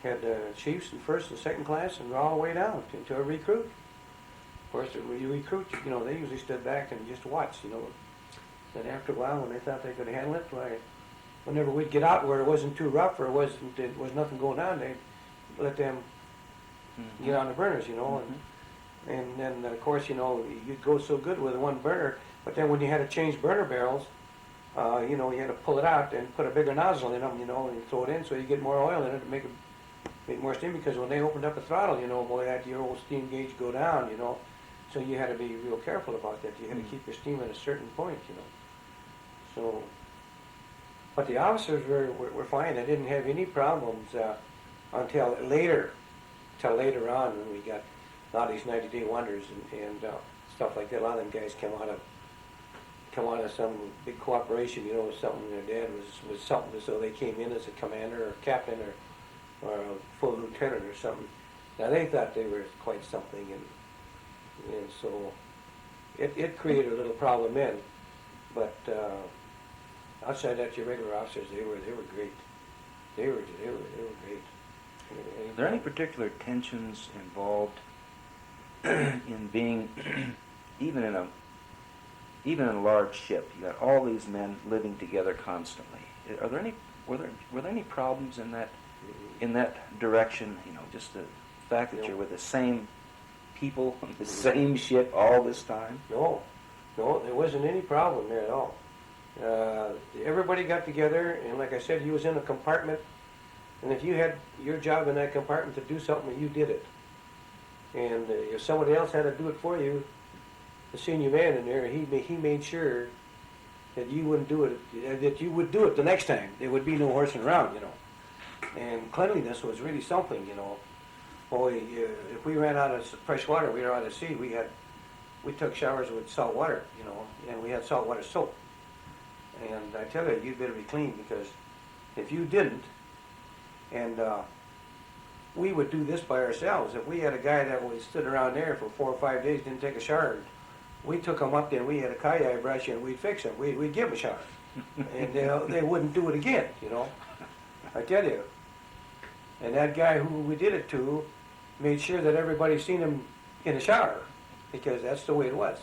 Had chiefs in first and second class, and all the way down to a recruit. Of course, when you recruit, you know, they usually stood back and just watched, you know. Then after a while, when they thought they could handle it, why, whenever we'd get out where it wasn't too rough or there was nothing going on, they'd let them get on the burners, you know. And then, of course, you know, you'd go so good with one burner, but then when you had to change burner barrels, you know, you had to pull it out and put a bigger nozzle in them, you know, and throw it in so you get more oil in it to make more steam, because when they opened up the throttle, you know, boy, that your old steam gauge go down, you know. So you had to be real careful about that. You had to keep your steam at a certain point, you know. So, but the officers were fine. They didn't have any problems until later on, when we got a lot of these 90-day wonders and stuff like that. A lot of them guys come out of some big cooperation, you know, something their dad was something, so they came in as a commander or captain or a full lieutenant or something. Now they thought they were quite something, and so it created a little problem then. But outside that, your regular officers, they were great. They were great. Are there any particular tensions involved in being, even even in a large ship, you got all these men living together constantly. Are there any were there any problems in that direction? You know, just the fact that you're with the same people on the same ship all this time? No, there wasn't any problem there at all. Everybody got together, and like I said, you was in a compartment, and if you had your job in that compartment to do something, you did it. And if somebody else had to do it for you, the senior man in there, he made sure that you wouldn't do it, that you would do it the next time. There would be no horsing around, you know. And cleanliness was really something, you know. Boy, if we ran out of fresh water, we were out at sea, we took showers with salt water, you know, and we had salt water soap. And I tell you, you'd better be clean, because if you didn't, and we would do this by ourselves. If we had a guy that was stood around there for 4 or 5 days, didn't take a shower, we took him up there, and we had a kayak brush, and we'd fix him. We'd give him a shower. And they wouldn't do it again, you know. I tell you. And that guy who we did it to made sure that everybody seen him in the shower, because that's the way it was.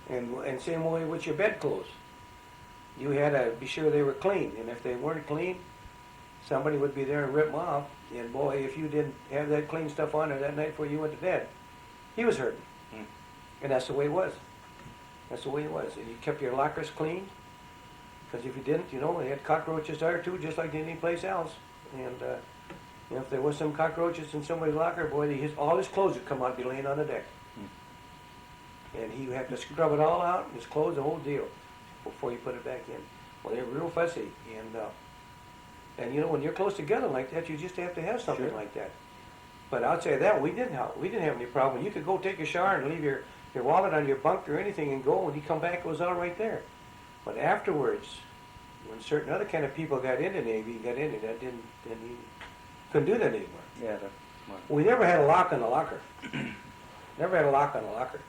And same way with your bedclothes. You had to be sure they were clean, and if they weren't clean, somebody would be there and rip them off. And boy, if you didn't have that clean stuff on there that night before you went to bed, he was hurting. And that's the way it was. That's the way it was. And you kept your lockers clean, because if you didn't, you know, they had cockroaches there too, just like any place else. And you know, if there was some cockroaches in somebody's locker, boy, all his clothes would come out and be laying on the deck. And he had to scrub it all out, and his clothes, the whole deal, before you put it back in. Well, they were real fussy. And you know, when you're close together like that, you just have to have something like that. But outside of that, we didn't have any problem. You could go take a shower and leave your wallet on your bunk or anything and go, when you come back, it was all right there. But afterwards, when certain other kind of people got into Navy, then you couldn't do that anymore. Yeah. We never had a lock on the locker. Never had a lock on the locker.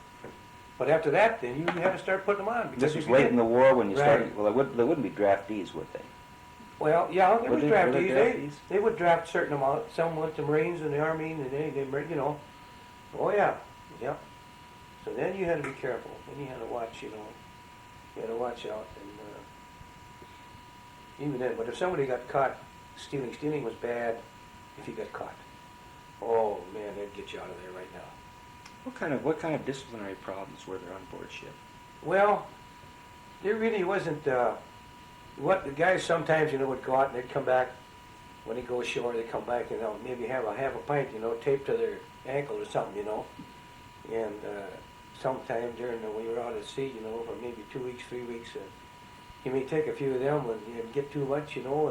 But after that, then you had to start putting them on. This was late in the war when you started. Well, they wouldn't be draftees, would they? Well, yeah, there was draftees. Draftees? They would draft a certain amount. Some went to Marines and the Army, and they you know. Oh yeah, yeah. So then you had to be careful. Then you had to watch, you know. You had to watch out, and even then. But if somebody got caught stealing was bad. If you got caught, oh man, they'd get you out of there right now. What kind of disciplinary problems were there on board ship? Well, there really wasn't. What the guys sometimes, you know, would go out and they'd come back. When they go ashore, they come back and they'll maybe have a pint, you know, taped to their ankle or something, you know. And sometime when we were out at sea, you know, for maybe 2 weeks, 3 weeks, you may take a few of them and get too much, you know,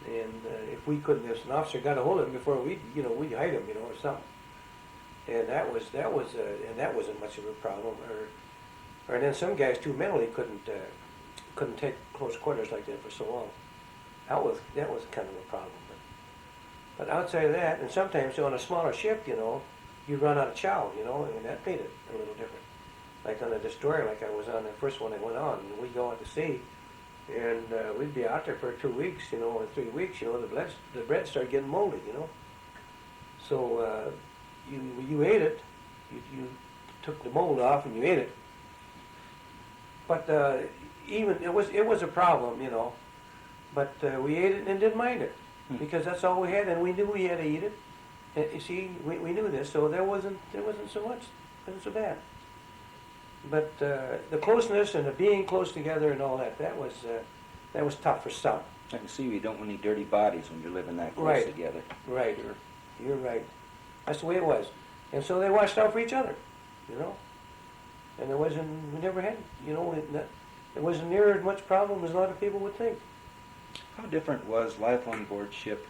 and if we couldn't, if an officer got a hold of him before we'd hide him, you know, or something. And that wasn't much of a problem. Or then some guys too mentally couldn't take close quarters like that for so long. That was kind of a problem. But outside of that, and sometimes on a smaller ship, you know, you run out of chow, you know, and that made it a little different. Like on a destroyer, like I was on the first one I went on, and we go out to sea, and we'd be out there for 2 weeks, you know, or 3 weeks, you know, the bread started getting moldy, you know. So you ate it, you took the mold off and you ate it. But even it was a problem, you know. But we ate it and didn't mind it, because that's all we had, and we knew we had to eat it. And, you see, we knew this, so there wasn't so much, it wasn't so bad. But the closeness and the being close together and all that was tough for some. I can see you don't want any dirty bodies when you're living that close together. Right, you're right. That's the way it was. And so they watched out for each other, you know. And we never had, you know, it wasn't near as much problem as a lot of people would think. How different was life on board ship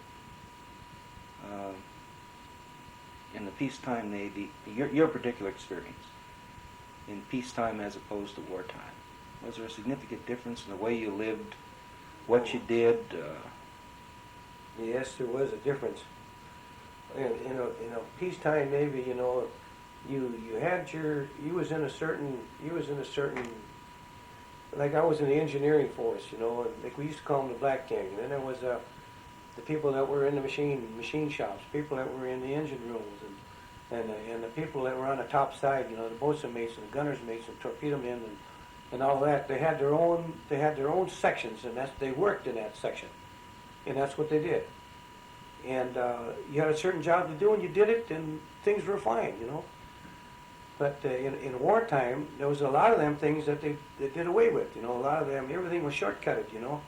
in the peacetime Navy, your particular experience, in peacetime as opposed to wartime? Was there a significant difference in the way you lived, what you did? Yes, there was a difference. And, you know, peacetime Navy, you know, you was in a certain, like I was in the engineering force, you know, and like we used to call them the Black Gang. And then there was the people that were in the machine shops, people that were in the engine rooms, and the people that were on the top side, you know, the boatswain mates and the gunner's mates and torpedo men and all that. They had their own sections, and they worked in that section, and that's what they did. And you had a certain job to do, and you did it, and things were fine, you know. But in wartime, there was a lot of them things that they did away with, you know. A lot of them, everything was shortcutted, you know.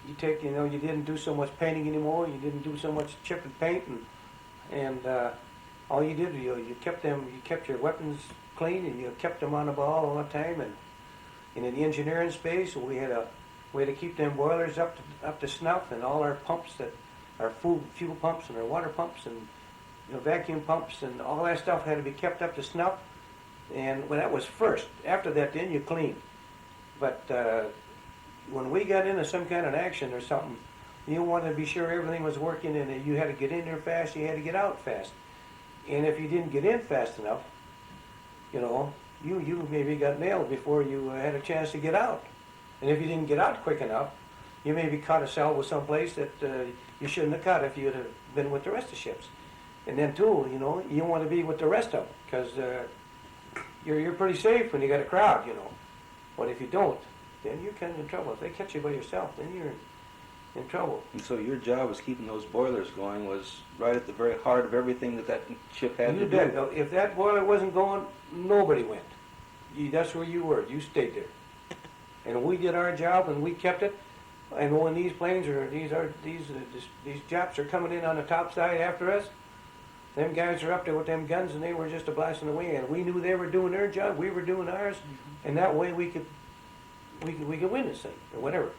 You didn't do so much painting anymore. You didn't do so much chip and paint, and all you did, you kept your weapons clean, and you kept them on the ball all the time. And in the engineering space, we had to keep them boilers up to snuff, and all our pumps, our fuel pumps and our water pumps and vacuum pumps and all that stuff had to be kept up to snuff. And that was first. After that, then you clean. But when we got into some kind of action or something, you wanted to be sure everything was working, and you had to get in there fast, you had to get out fast. And if you didn't get in fast enough, you maybe got nailed before you had a chance to get out. And if you didn't get out quick enough, you maybe caught a salvo someplace that you shouldn't have caught if you'd have been with the rest of the ships. And then too, you want to be with the rest of them, because you're pretty safe when you got a crowd, But if you don't, then you're kind of in trouble. If they catch you by yourself, then you're in trouble. And so your job was keeping those boilers going, was right at the very heart of everything that ship had to do. If that boiler wasn't going, nobody went. That's where you were. You stayed there. And we did our job, and we kept it. And when these planes these Japs are coming in on the top side after us, them guys are up there with them guns, and they were just a blasting away. And we knew they were doing their job, we were doing ours, and that way we could win this thing or whatever.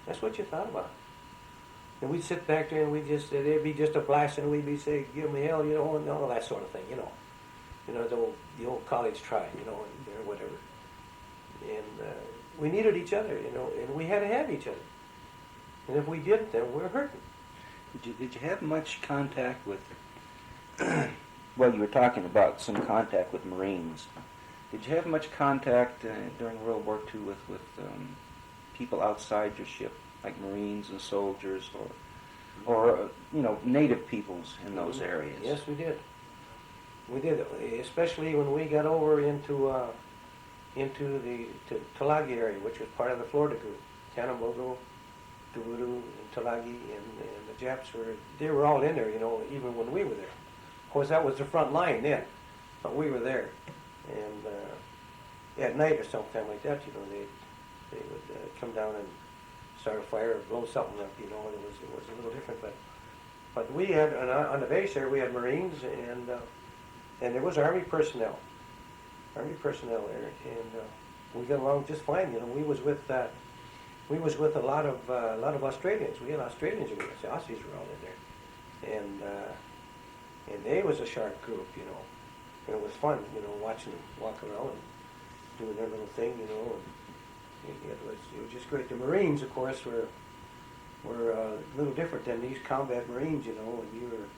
That's what you thought about. And we'd sit back there, and there'd be just a blast, and we'd be saying, "Give me hell," and all that sort of thing, the old college try, or whatever. And we needed each other, and we had to have each other. And if we didn't, then we're hurting. Did you have much contact with? Well, you were talking about some contact with Marines. Did you have much contact during World War II with people outside your ship, like Marines and soldiers, or native peoples in those areas? Yes, we did. We did, especially when we got over into the Tulagi area, which was part of the Florida group. Tanambogo, Tuvalu, and Tulagi, and the Japs they were all in there, even when we were there. Of course, that was the front line then, but we were there. And at night or sometime like that, they would come down and start a fire or blow something up, and it was a little different. But we had, on the base there, we had Marines, and there was Army personnel there, and we got along just fine. We was with a lot of Australians. We had Australians with us. The Aussies were all in there, and they was a sharp group, and it was fun, watching them walk around and doing their little thing, and it was just great. The Marines, of course, were a little different than these combat Marines, and you were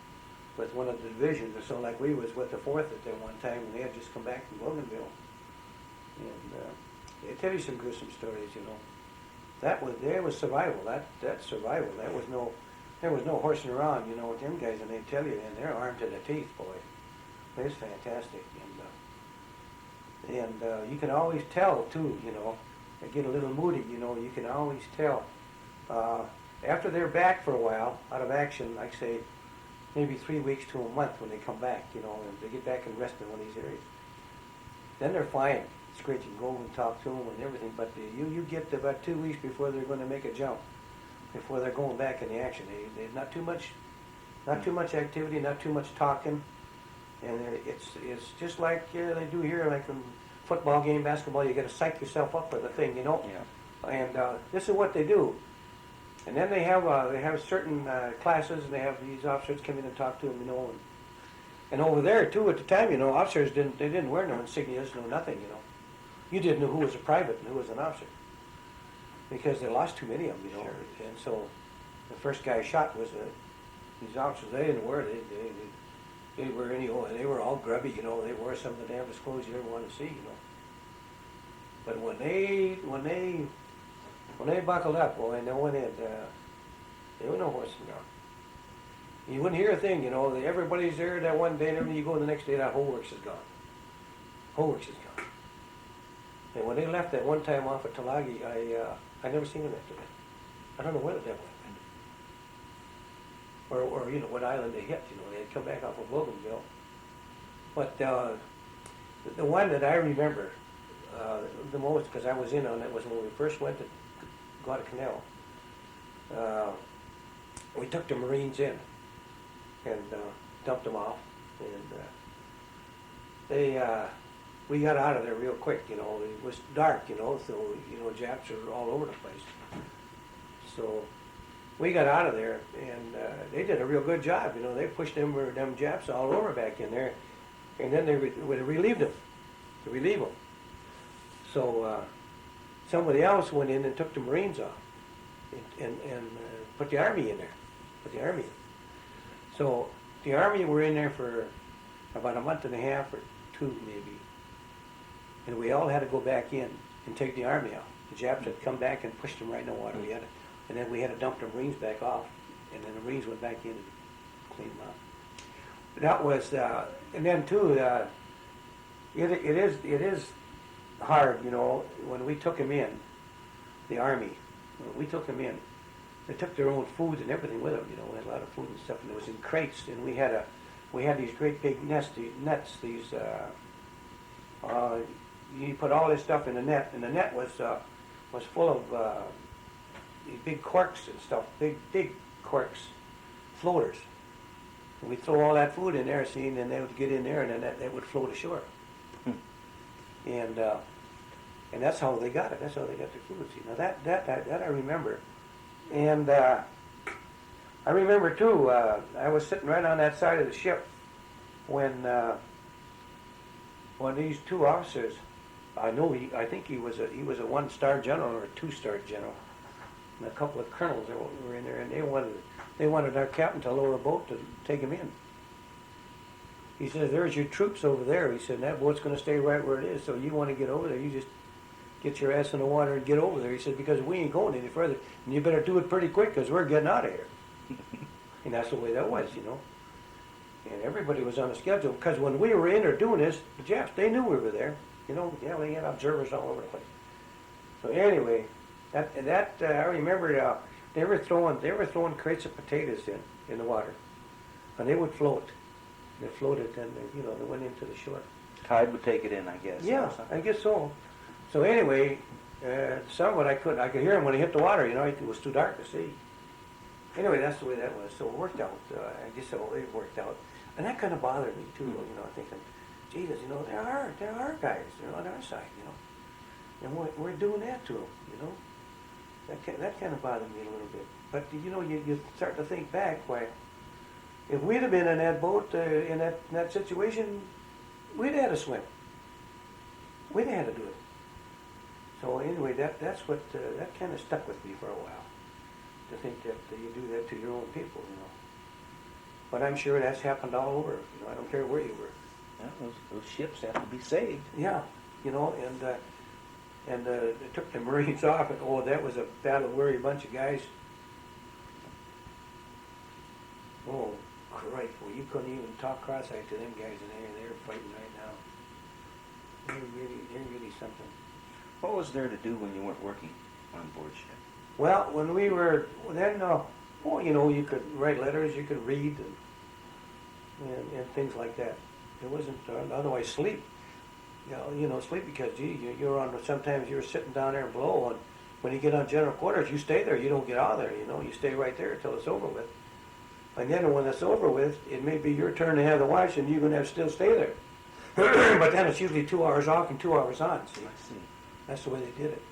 with one of the divisions, or so, like we was with the 4th at that one time, and they had just come back from Bougainville. And they tell you some gruesome stories, There was survival. That survival. There was no horsing around, with them guys, and they tell you, and they're armed to the teeth, boy. It's fantastic, and you can always tell too. They get a little moody. You can always tell after they're back for a while out of action, like say maybe 3 weeks to a month when they come back. And they get back and rest in one of these areas. Then they're fine. It's great. You can go and talk to them and everything. But you get about 2 weeks before they're going to make a jump, before they're going back in the action. They not too much activity, not too much talking. And it's just like they do here, like in football game, basketball. You got to psych yourself up for the thing, Yeah. And this is what they do. And then they have certain classes, and they have these officers come in and talk to them, And over there too, at the time, officers didn't wear no insignias, no nothing, You didn't know who was a private and who was an officer, because they lost too many of them, Sure. And so the first guy shot was these officers. They didn't wear they didn't wear any. They were all grubby, They wore some of the damnedest clothes you ever want to see, But when they buckled up, boy, and they went in, there was no horsing around. You wouldn't hear a thing, Everybody's there that one day, and then you go the next day, that whole works is gone. Whole works is gone. And when they left that one time off of Tulagi, I never seen them after that. I don't know where the devil went. Or you know, what island they hit, you know, they had come back off of Bougainville. But the one that I remember the most, because I was in on it, was when we first went to Guadalcanal. We took the Marines in and dumped them off, and we got out of there real quick, you know. It was dark, you know, so, you know, Japs are all over the place. So we got out of there, and they did a real good job, you know. They pushed them Japs all over back in there, and then they relieved them, to relieve them. So somebody else went in and took the Marines off and put the Army in there, So the Army were in there for about a month and a half or two maybe. And we all had to go back in and take the Army out. The Japs had come back and pushed them right in the water. And then we had to dump the Marines back off, and then the Marines went back in and cleaned them out. That was, and then too, it is hard, you know, when we took them in, the Army, when we took them in, they took their own food and everything with them, you know. We had a lot of food and stuff, and it was in crates, and we had these great big nets, these, you put all this stuff in the net, and the net was full of these big corks and stuff, big corks, floaters. And we'd throw all that food in there, see, and then they would get in there, and then that would float ashore. And that's how they got it. That's how they got their food. See, now that I remember. And I remember too. I was sitting right on that side of the ship when these two officers. I think he was a 1-star general or a 2-star general, and a couple of colonels that were in there, and they wanted our captain to lower a boat to take him in. He says, "There's your troops over there." He said, "That boat's going to stay right where it is. So you want to get over there, you just get your ass in the water and get over there." He said, "Because we ain't going any further, and you better do it pretty quick because we're getting out of here." And that's the way that was, you know. And everybody was on a schedule because when we were in there doing this, the Japs, they knew we were there. You know, yeah, they had observers all over the place. So anyway, that I remember they were throwing crates of potatoes in the water, and they would float. They floated, and they went into the shore. Tide would take it in, I guess. Yeah, I guess so. So anyway, somewhat I could hear him when he hit the water. You know, it was too dark to see. Anyway, that's the way that was. So it worked out. I guess it worked out, and that kind of bothered me too. You know, thinking, Jesus, you know, there are guys, you know, on our side, you know, and we're doing that to them, you know. That kind of bothered me a little bit. But you know, you start to think back, why, if we'd have been in that boat in that situation, we'd have had to swim. We'd have had to do it. So anyway, that's what that kind of stuck with me for a while. To think that you do that to your own people, you know. But I'm sure that's happened all over. You know, I don't care where you were. Yeah, those ships have to be saved. Yeah, you know, and they took the Marines off, and that was a battle-weary bunch of guys. Oh, Christ! Well, you couldn't even talk cross-eyed to them guys in there. They're fighting right now. They're really something. What was there to do when you weren't working on board ship? Well, when we were then, you know, you could write letters, you could read, and things like that. It wasn't otherwise sleep. You know, sleep because you're on. Sometimes you're sitting down there below, and when you get on general quarters, you stay there. You don't get out of there. You know, you stay right there until it's over with. And then when it's over with, it may be your turn to have the watch, and you're going to have to still stay there. But then it's usually 2 hours off and 2 hours on. See, I see. That's the way they did it.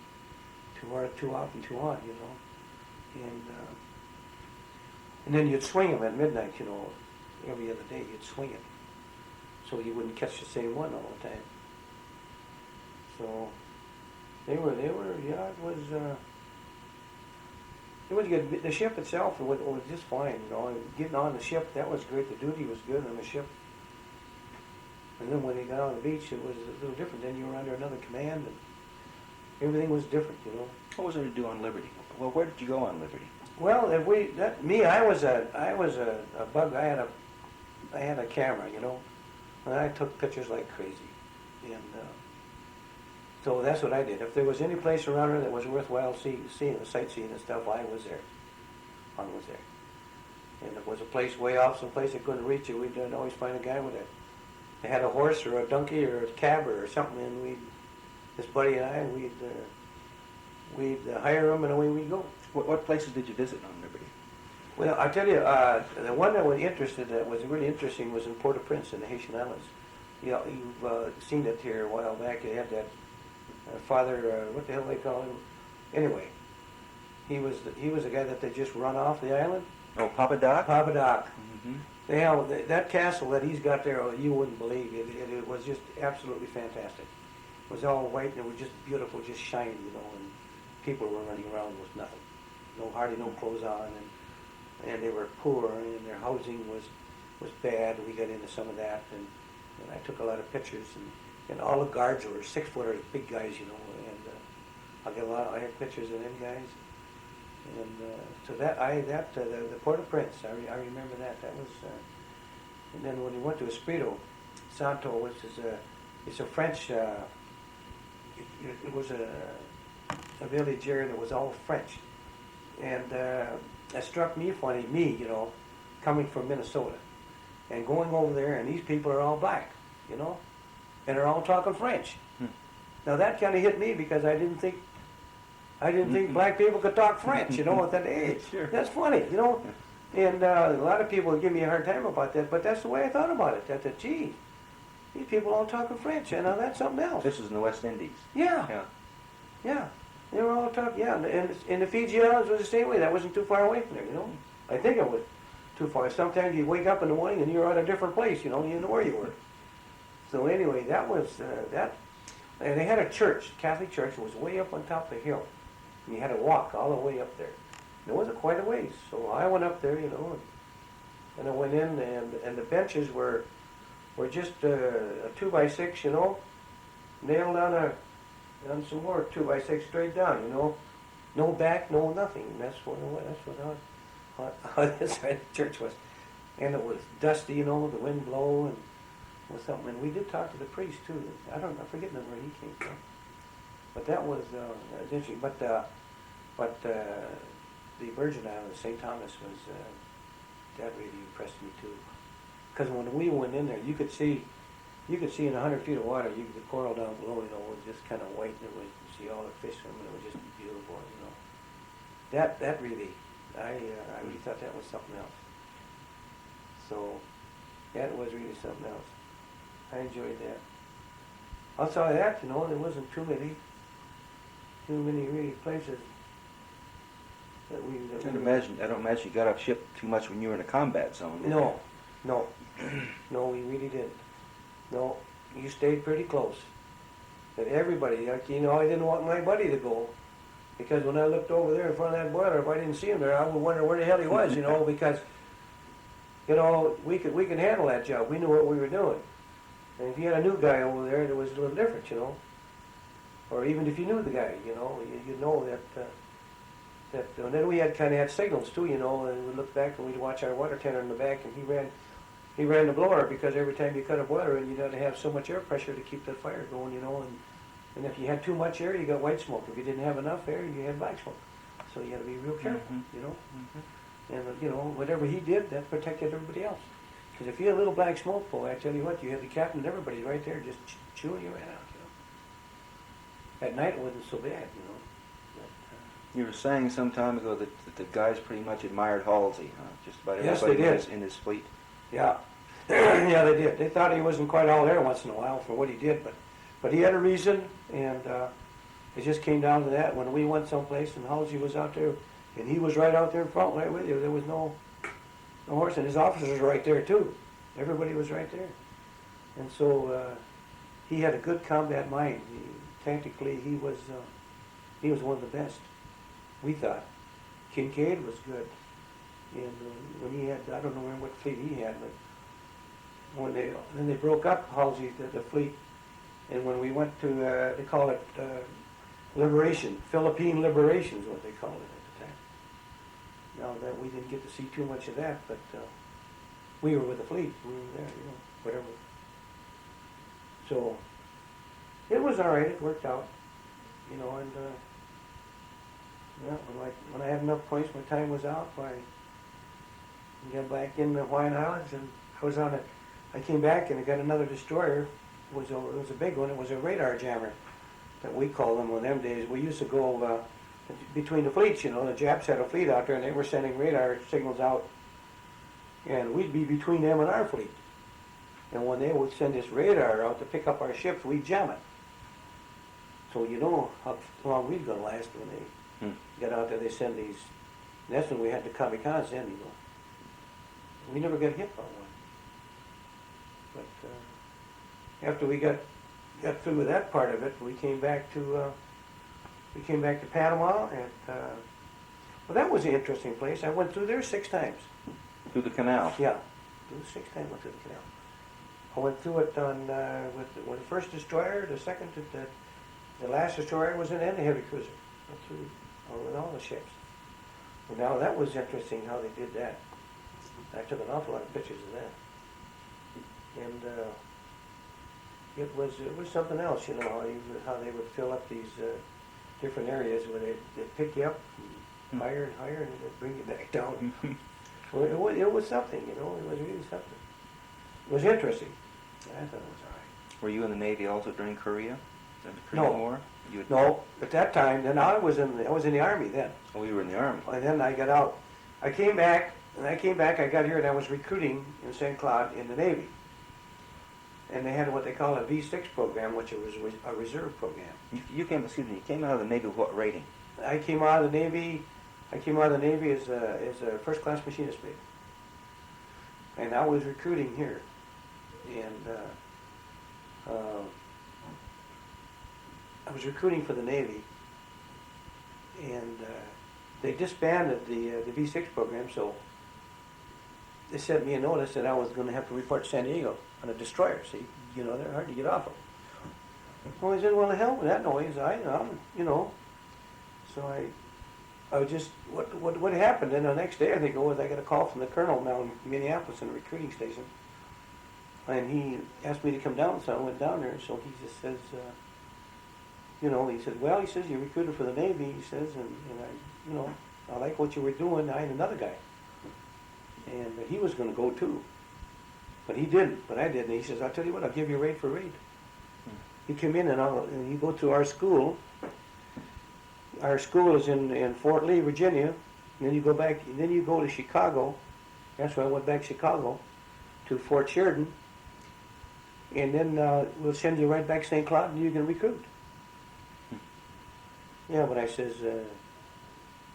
2 off and 2 on, you know. And then you'd swing them at midnight, you know. Every other day you'd swing it, so you wouldn't catch the same one all the time. So they were. Yeah, it was good. The ship itself was just fine, you know. Getting on the ship, that was great. The duty was good on the ship. And then when they got on the beach, it was a little different. Then you were under another command, and everything was different, you know. What was there to do on Liberty? Well, where did you go on Liberty? Well, I was a bug. I had a camera, you know, and I took pictures like crazy, and So that's what I did. If there was any place around there that was worthwhile seeing, sightseeing and stuff, I was there. I was there. And if it was a place way off, someplace I couldn't reach it, we'd always find a guy with it. They had a horse or a donkey or a cab or something, and this buddy and I, we'd hire him and away we'd go. What places did you visit on Liberty? Well, I tell you, the one that was really interesting was in Port-au-Prince in the Haitian Islands. You've seen it here a while back. They had that father, what the hell they call him? Anyway, he was the guy that they just run off the island. Oh, Papa Doc? Papa Doc. Mm-hmm. That castle that he's got there, you wouldn't believe it. It was just absolutely fantastic. It was all white and it was just beautiful, just shiny, and people were running around with nothing. Hardly no clothes on, and they were poor, and their housing was bad. We got into some of that, and I took a lot of pictures, and all the guards were 6-footers, big guys, and I had pictures of them guys. And so the Port-au-Prince, I remember that. That was, and then when we went to Espiritu Santo, which is it's a French. It was a village here, and it was all French. And it struck me funny, coming from Minnesota, and going over there, and these people are all black, and they're all talking French. Now that kind of hit me because I didn't think black people could talk French, at that age. Sure. That's funny, And a lot of people give me a hard time about that, but that's the way I thought about it. That gee, these people all talking French, and now that's something else. This is in the West Indies. Yeah. They were all talking, and the Fiji Islands was the same way. That wasn't too far away from there, I think it was too far. Sometimes you wake up in the morning and you're at a different place, you didn't know where you were. So anyway, that was that. And they had a church, Catholic church, it was way up on top of the hill. And you had to walk all the way up there. And it wasn't quite a ways. So I went up there, and I went in, and the benches were just a 2x6, nailed on some more 2x6 straight down, no back, no nothing. And that's what how this side of the church was. And it was dusty, the wind blow and was something. And we did talk to the priest too. I'm forgetting where he came from. But that was interesting. But the Virgin Islands, St. Thomas, was that really impressed me too. Because when we went in there, you could see in 100 feet of water, the coral down below, was just kind of white, and you see all the fish swimming. It was just beautiful, That really, I really thought that was something else. So that was really something else. I enjoyed that. Outside of that, there wasn't too many really places that we. I don't imagine you got off ship too much when you were in a combat zone. No, we really didn't. No, you stayed pretty close. And everybody, I didn't want my buddy to go, because when I looked over there in front of that boiler, if I didn't see him there, I would wonder where the hell he was, because we could handle that job. We knew what we were doing. And if you had a new guy over there, it was a little different, Or even if you knew the guy, you'd know that. And then we had signals too, and we'd look back and we'd watch our water tanner in the back, and he ran the blower, because every time you cut a boiler, and you had to have so much air pressure to keep that fire going, and if you had too much air, you got white smoke. If you didn't have enough air, you had black smoke. So you had to be real careful, And whatever he did, that protected everybody else. Because if you had a little black smoke, boy, I tell you what, you had the captain and everybody right there just chewing you right out, At night it wasn't so bad, But, you were saying some time ago that the guys pretty much admired Halsey, just about Yes, everybody they did. in his fleet. Yeah. Yeah, they did. They thought he wasn't quite all there once in a while for what he did, but he had a reason, and it just came down to that. When we went someplace and Halsey was out there, and he was right out there in front, right with you, there was no horse, and his officers were right there too. Everybody was right there. And so he had a good combat mind. Tactically, he was one of the best, we thought. Kincaid was good. And when he had, I don't know what fleet he had, but when they broke up Halsey, the fleet, and when we went to, they call it Liberation, Philippine Liberation is what they called it at the time. Now that we didn't get to see too much of that, but we were with the fleet, we were there, whatever. So It was all right. It worked out, and yeah, when I had enough points, my time was out. I got back in the Hawaiian Islands, and I came back and I got another destroyer. It was a big one. It was a radar jammer that we called them in them days. We used to go between the fleets. The Japs had a fleet out there, and they were sending radar signals out, and we'd be between them and our fleet. And when they would send this radar out to pick up our ships, we'd jam it. So you know how long we'd gonna last when they got out there. They send these. And that's when we had the kamikaze in. We never got hit by one. But after we got through with that part of it, we came back to Panama, and well, that was an interesting place. I went through there 6 times. Through the canal? Yeah, through 6 times went through the canal. I went through it with the first destroyer, the second, the last destroyer was an heavy cruiser. Went through with all the ships. Well, now that was interesting how they did that. I took an awful lot of pictures of that, and it was something else. How they would fill up these different areas where they'd pick you up higher and higher, and they'd bring you back down. Well, it was something. It was really something. It was interesting. I thought it was all right. Were you in the Navy also during Korea? The No. Korean War? No, at that time, then I was in the Army then. Oh, you were in the Army. And then I got out. I came back, I got here, and I was recruiting in St. Cloud in the Navy. And they had what they call a V6 program, which was a reserve program. You came out of the Navy with what rating? I came out of the Navy as a first-class machinist mate. And I was recruiting here. And I was recruiting for the Navy, and they disbanded the V6 program, so they sent me a notice that I was going to have to report to San Diego on a destroyer. See, they're hard to get off of. Well, I said, well, the hell with that noise. So I just, what happened? Then the next day, I think I got a call from the colonel down in Minneapolis in the recruiting station, and he asked me to come down, so I went down there. So he just says, he said, well, he says, you recruited for the Navy, he says, and I like what you were doing. I had another guy, and he was going to go too, but he didn't, but I did. And he says, I'll tell you what, I'll give you rate for rate. You come in and you go to our school. Our school is in Fort Lee, Virginia, and then you go back, and then you go to Chicago. That's why I went back to Chicago, to Fort Sheridan, and then we'll send you right back to St. Cloud, and you can recruit. Yeah, but I says,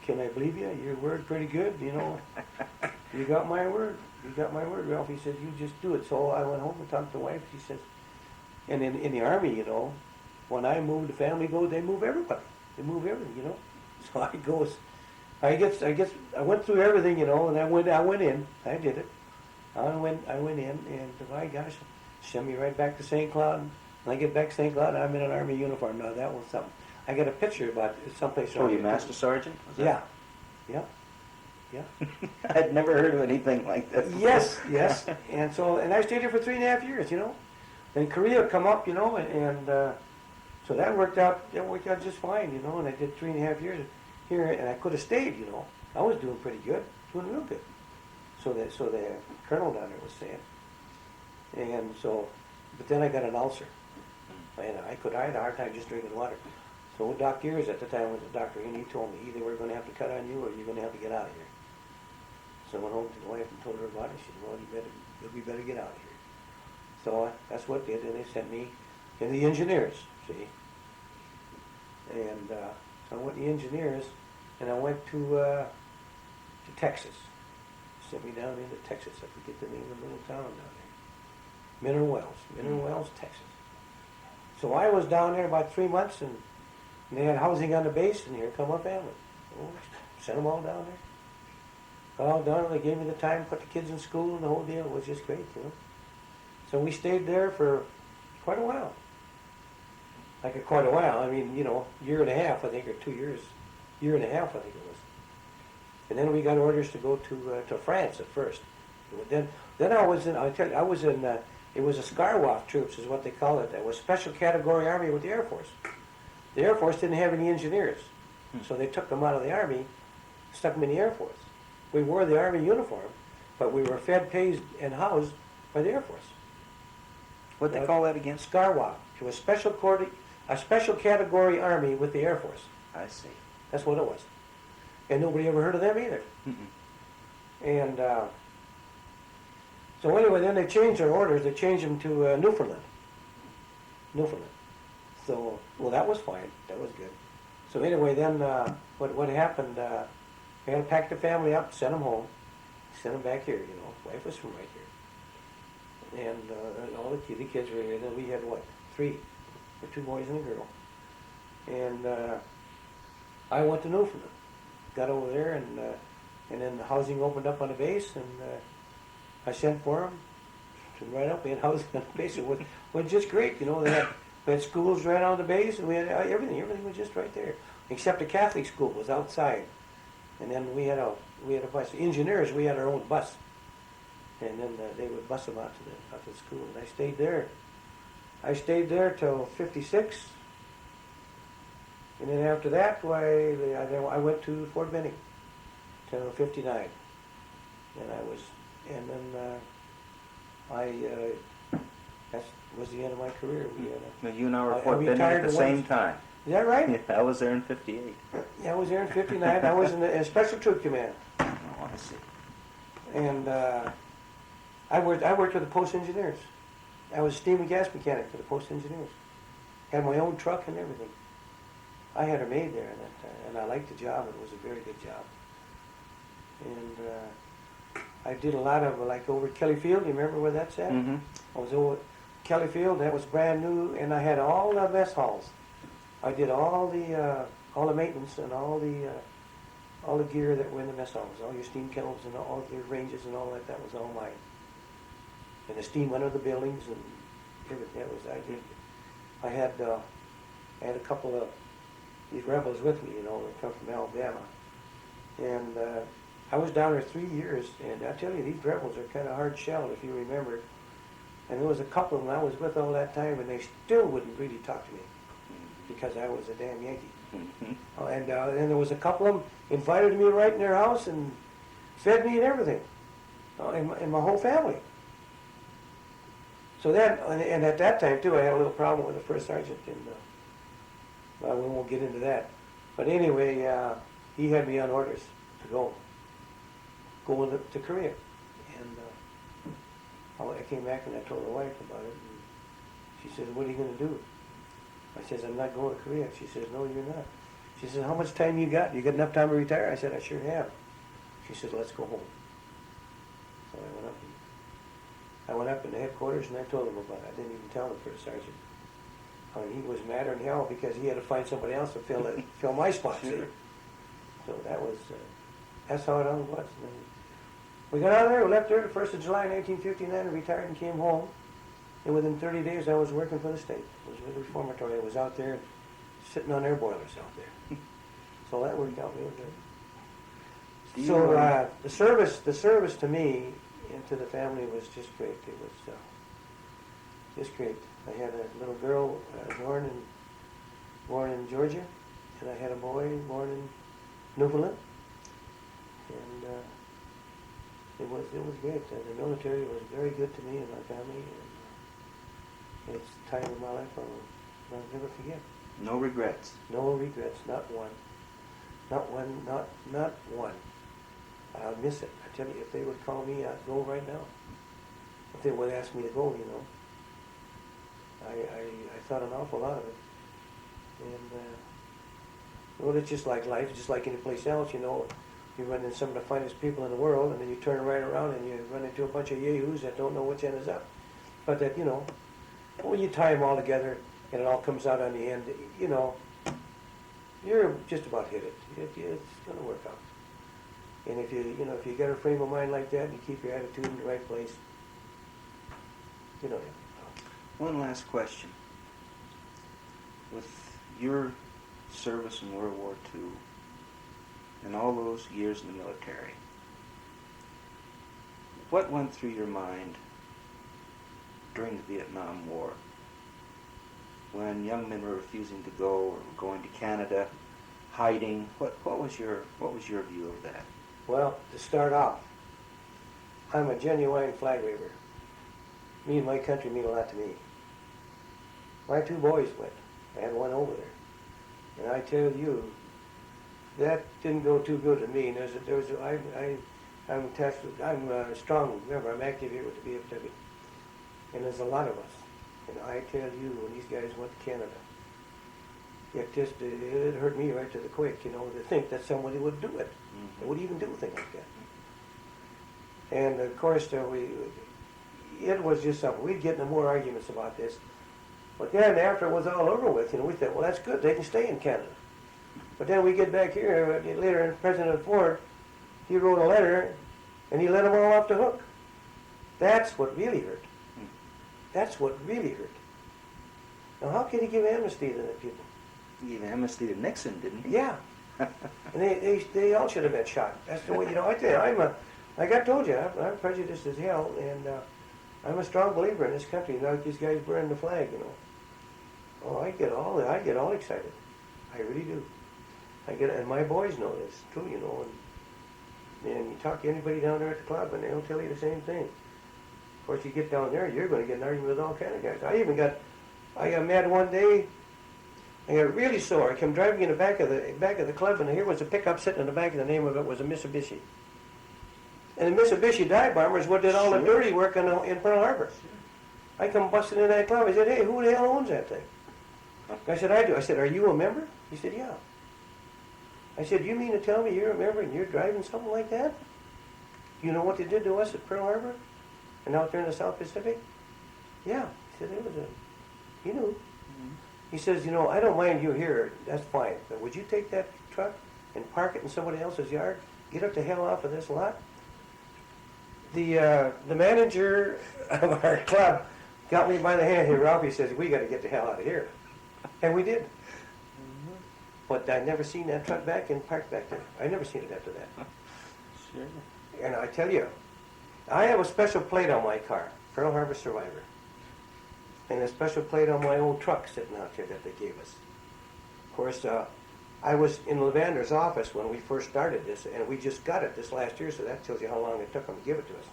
can I believe you? Your word pretty good, You got my word. You got my word, Ralph. He says, you just do it. So I went home and talked to the wife. She says, and in the Army, when I move, the family goes, they move everybody. They move everything, So I went through everything, and I went in. I did it. I went in, and my gosh, sent me right back to St. Cloud. When I get back to St. Cloud, I'm in an Army uniform. Now that was something. I got a picture about it someplace. Oh, you Master Sergeant? Yeah. I'd never heard of anything like that before. Yes. And I stayed here for 3.5 years, And Korea come up, and so that worked out just fine, And I did 3.5 years here, and I could have stayed, I was doing pretty good, doing real good. So the colonel down there was saying. And so, but then I got an ulcer. And I had a hard time just drinking water. So Doc Ears at the time was a doctor, and he told me either we're going to have to cut on you or you're going to have to get out of here. So I went home to the wife and told her about it. She said, well, you better get out of here. So that's what they did, and they sent me in the engineers, see. And so I went to the engineers, and I went to Texas. Sent me down into Texas. I forget the name of the little town down there. Mineral Wells, Texas. So I was down there about 3 months, and they had housing on the base, and here come my family. Oh, sent them all down there. All done. They gave me the time, put the kids in school, and the whole deal. It was just great, So we stayed there for quite a while. Quite a while. I mean, year and a half, I think, or 2 years. Year and a half, I think it was. And then we got orders to go to France at first. Then I was in It was a Scarwaf troops, is what they called it. That was Special Category Army with the Air Force. The Air Force didn't have any engineers, so they took them out of the Army, stuck them in the Air Force. We wore the Army uniform, but we were fed, paid, and housed by the Air Force. What'd they call that again? Scarwaf. It was a Special Category Army with the Air Force. I see. That's what it was. And nobody ever heard of them either. And so anyway, then they changed their orders. They changed them to Newfoundland. Newfoundland. So, well, that was fine. That was good. So anyway, then what happened, we had to pack the family up, send them home, send them back here, you know. Wife was from right here. And all the kids were here. Then we had, what, 3, or 2 boys and a girl. And I went to Newfoundland. Got over there, and then the housing opened up on the base, and I sent for them. Right up, we had housing on the base. It was just great, you know. We had schools right on the base, and we had everything. Everything was just right there, except the Catholic school was outside. And then we had a bus. Engineers, we had our own bus, and then they would bus them out to the school. And I stayed there. I stayed there till ¡56. And then after that, I went to Fort Benning till '59, that was the end of my career. Now, you and I were at Fort Benning at the same time. Is that right? Yeah, I was there in '58. Yeah, I was there in '59. I was in a Special Troop Command. Oh, I see. And I worked with the Post Engineers. I was a steam and gas mechanic for the Post Engineers. Had my own truck and everything. I had her made there, and I liked the job. It was a very good job. And I did a lot of, like, over at Kelly Field. You remember where that's at? Mm-hmm. I was over at Kelly Field. That was brand new, and I had all the mess halls. I did all the maintenance and all the gear that were in the mess halls, all your steam kettles and all your ranges and all that. That was all mine. And the steam under the buildings and everything. That was I did. I had a couple of these rebels with me, you know, that come from Alabama, and I was down there 3 years. And I tell you, these rebels are kind of hard shelled, if you remember. And there was a couple of them I was with all that time, and they still wouldn't really talk to me because I was a damn Yankee. Mm-hmm. And there was a couple of them invited me right in their house and fed me and everything, and my whole family. So then, and at that time too, I had a little problem with the first sergeant, and we won't get into that. But anyway, he had me on orders to go to Korea, and I came back and I told my wife about it, and she says, "What are you going to do?" I says, "I'm not going to Korea." She says, "No, you're not." She says, "How much time you got? You got enough time to retire?" I said, "I sure have." She says, "Let's go home." So I went up in the headquarters and I told him about it. I didn't even tell the first sergeant. I mean, he was madder than hell because he had to find somebody else to fill my spot. Sure. So that's how it all was. And then we got out of there. We left there the 1st of July 1959 and retired and came home. And within 30 days, I was working for the state. I was with the reformatory. I was out there sitting on their boilers out there. So that worked out real good. So the service to me and to the family was just great. It was just great. I had a little girl born in Georgia, and I had a boy born in Newfoundland, and it was great. The military was very good to me and my family, and it's a time in my life I'll never forget. No regrets. No regrets, not one. Not one. I'll miss it. I tell you, if they would call me, I'd go right now. If they would ask me to go, you know. I thought an awful lot of it. And, well, it's just like life, just like any place else, you know. You run into some of the finest people in the world, and then you turn right around and you run into a bunch of yahoos that don't know which end is up. But that, you know, when you tie them all together and it all comes out on the end, you know, you're just about hit it. It's going to work out. And if you got a frame of mind like that and you keep your attitude in the right place, you know. One last question. With your service in World War II and all those years in the military, what went through your mind during the Vietnam War, when young men were refusing to go or going to Canada, hiding. What was your view of that? Well, to start off, I'm a genuine flag waver. Me and my country mean a lot to me. My two boys went. I had one over there. And I tell you, that didn't go too good to me. And I'm attached to, I'm a strong member. I'm active here with the VFW. And there's a lot of us. And I tell you, when these guys went to Canada, it hurt me right to the quick, you know, to think that somebody would do it. Mm-hmm. They would even do a thing like that. And of course, it was just something. We'd get into more arguments about this. But then after it was all over with, you know, we thought, well, that's good. They can stay in Canada. But then we get back here later, and President Ford, he wrote a letter, and he let them all off the hook. That's what really hurt. That's what really hurt. Now, how can he give amnesty to the people? He gave amnesty to Nixon, didn't he? Yeah. And they all should have been shot. That's the way, you know, I tell you, like I told you, I'm prejudiced as hell, and I'm a strong believer in this country. You know, like these guys burn the flag, you know. Oh, I get all excited. I really do. And my boys know this too, you know. And you talk to anybody down there at the club, and they'll tell you the same thing. Of course, you get down there, you're going to get an argument with all kind of guys. I got mad one day. I got really sore. I came driving in the back of the club, and here was a pickup sitting in the back, and the name of it was a Mitsubishi. And the Mitsubishi dive bombers what did all the dirty work in Pearl Harbor. I come busting in that club. I said, hey, who the hell owns that thing? I said, I do. I said, are you a member? He said, yeah. I said, you mean to tell me you're a member and you're driving something like that? You know what they did to us at Pearl Harbor? And out there in the South Pacific? Yeah. He said, he knew. Mm-hmm. He says, you know, I don't mind you here. That's fine. But would you take that truck and park it in somebody else's yard? Get up the hell off of this lot? The manager of our club got me by the hand. Hey, Ralph, he says, we got to get the hell out of here. And we did. Mm-hmm. But I never seen that truck back and parked back there. I never seen it after that. Sure. And I tell you, I have a special plate on my car, Pearl Harbor Survivor. And a special plate on my old truck sitting out here that they gave us. Of course, I was in Levander's office when we first started this, and we just got it this last year, so that tells you how long it took them to give it to us.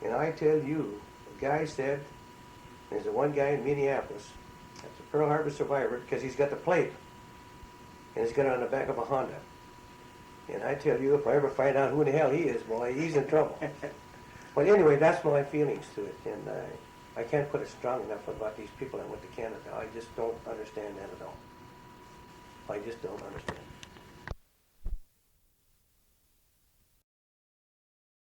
And I tell you, the guy said, there's the one guy in Minneapolis, that's a Pearl Harbor Survivor, because he's got the plate, and he's got it on the back of a Honda. And I tell you, if I ever find out who the hell he is, boy, he's in trouble. But anyway, that's my feelings to it, and I can't put it strong enough about these people that went to Canada. I just don't understand that at all. I just don't understand.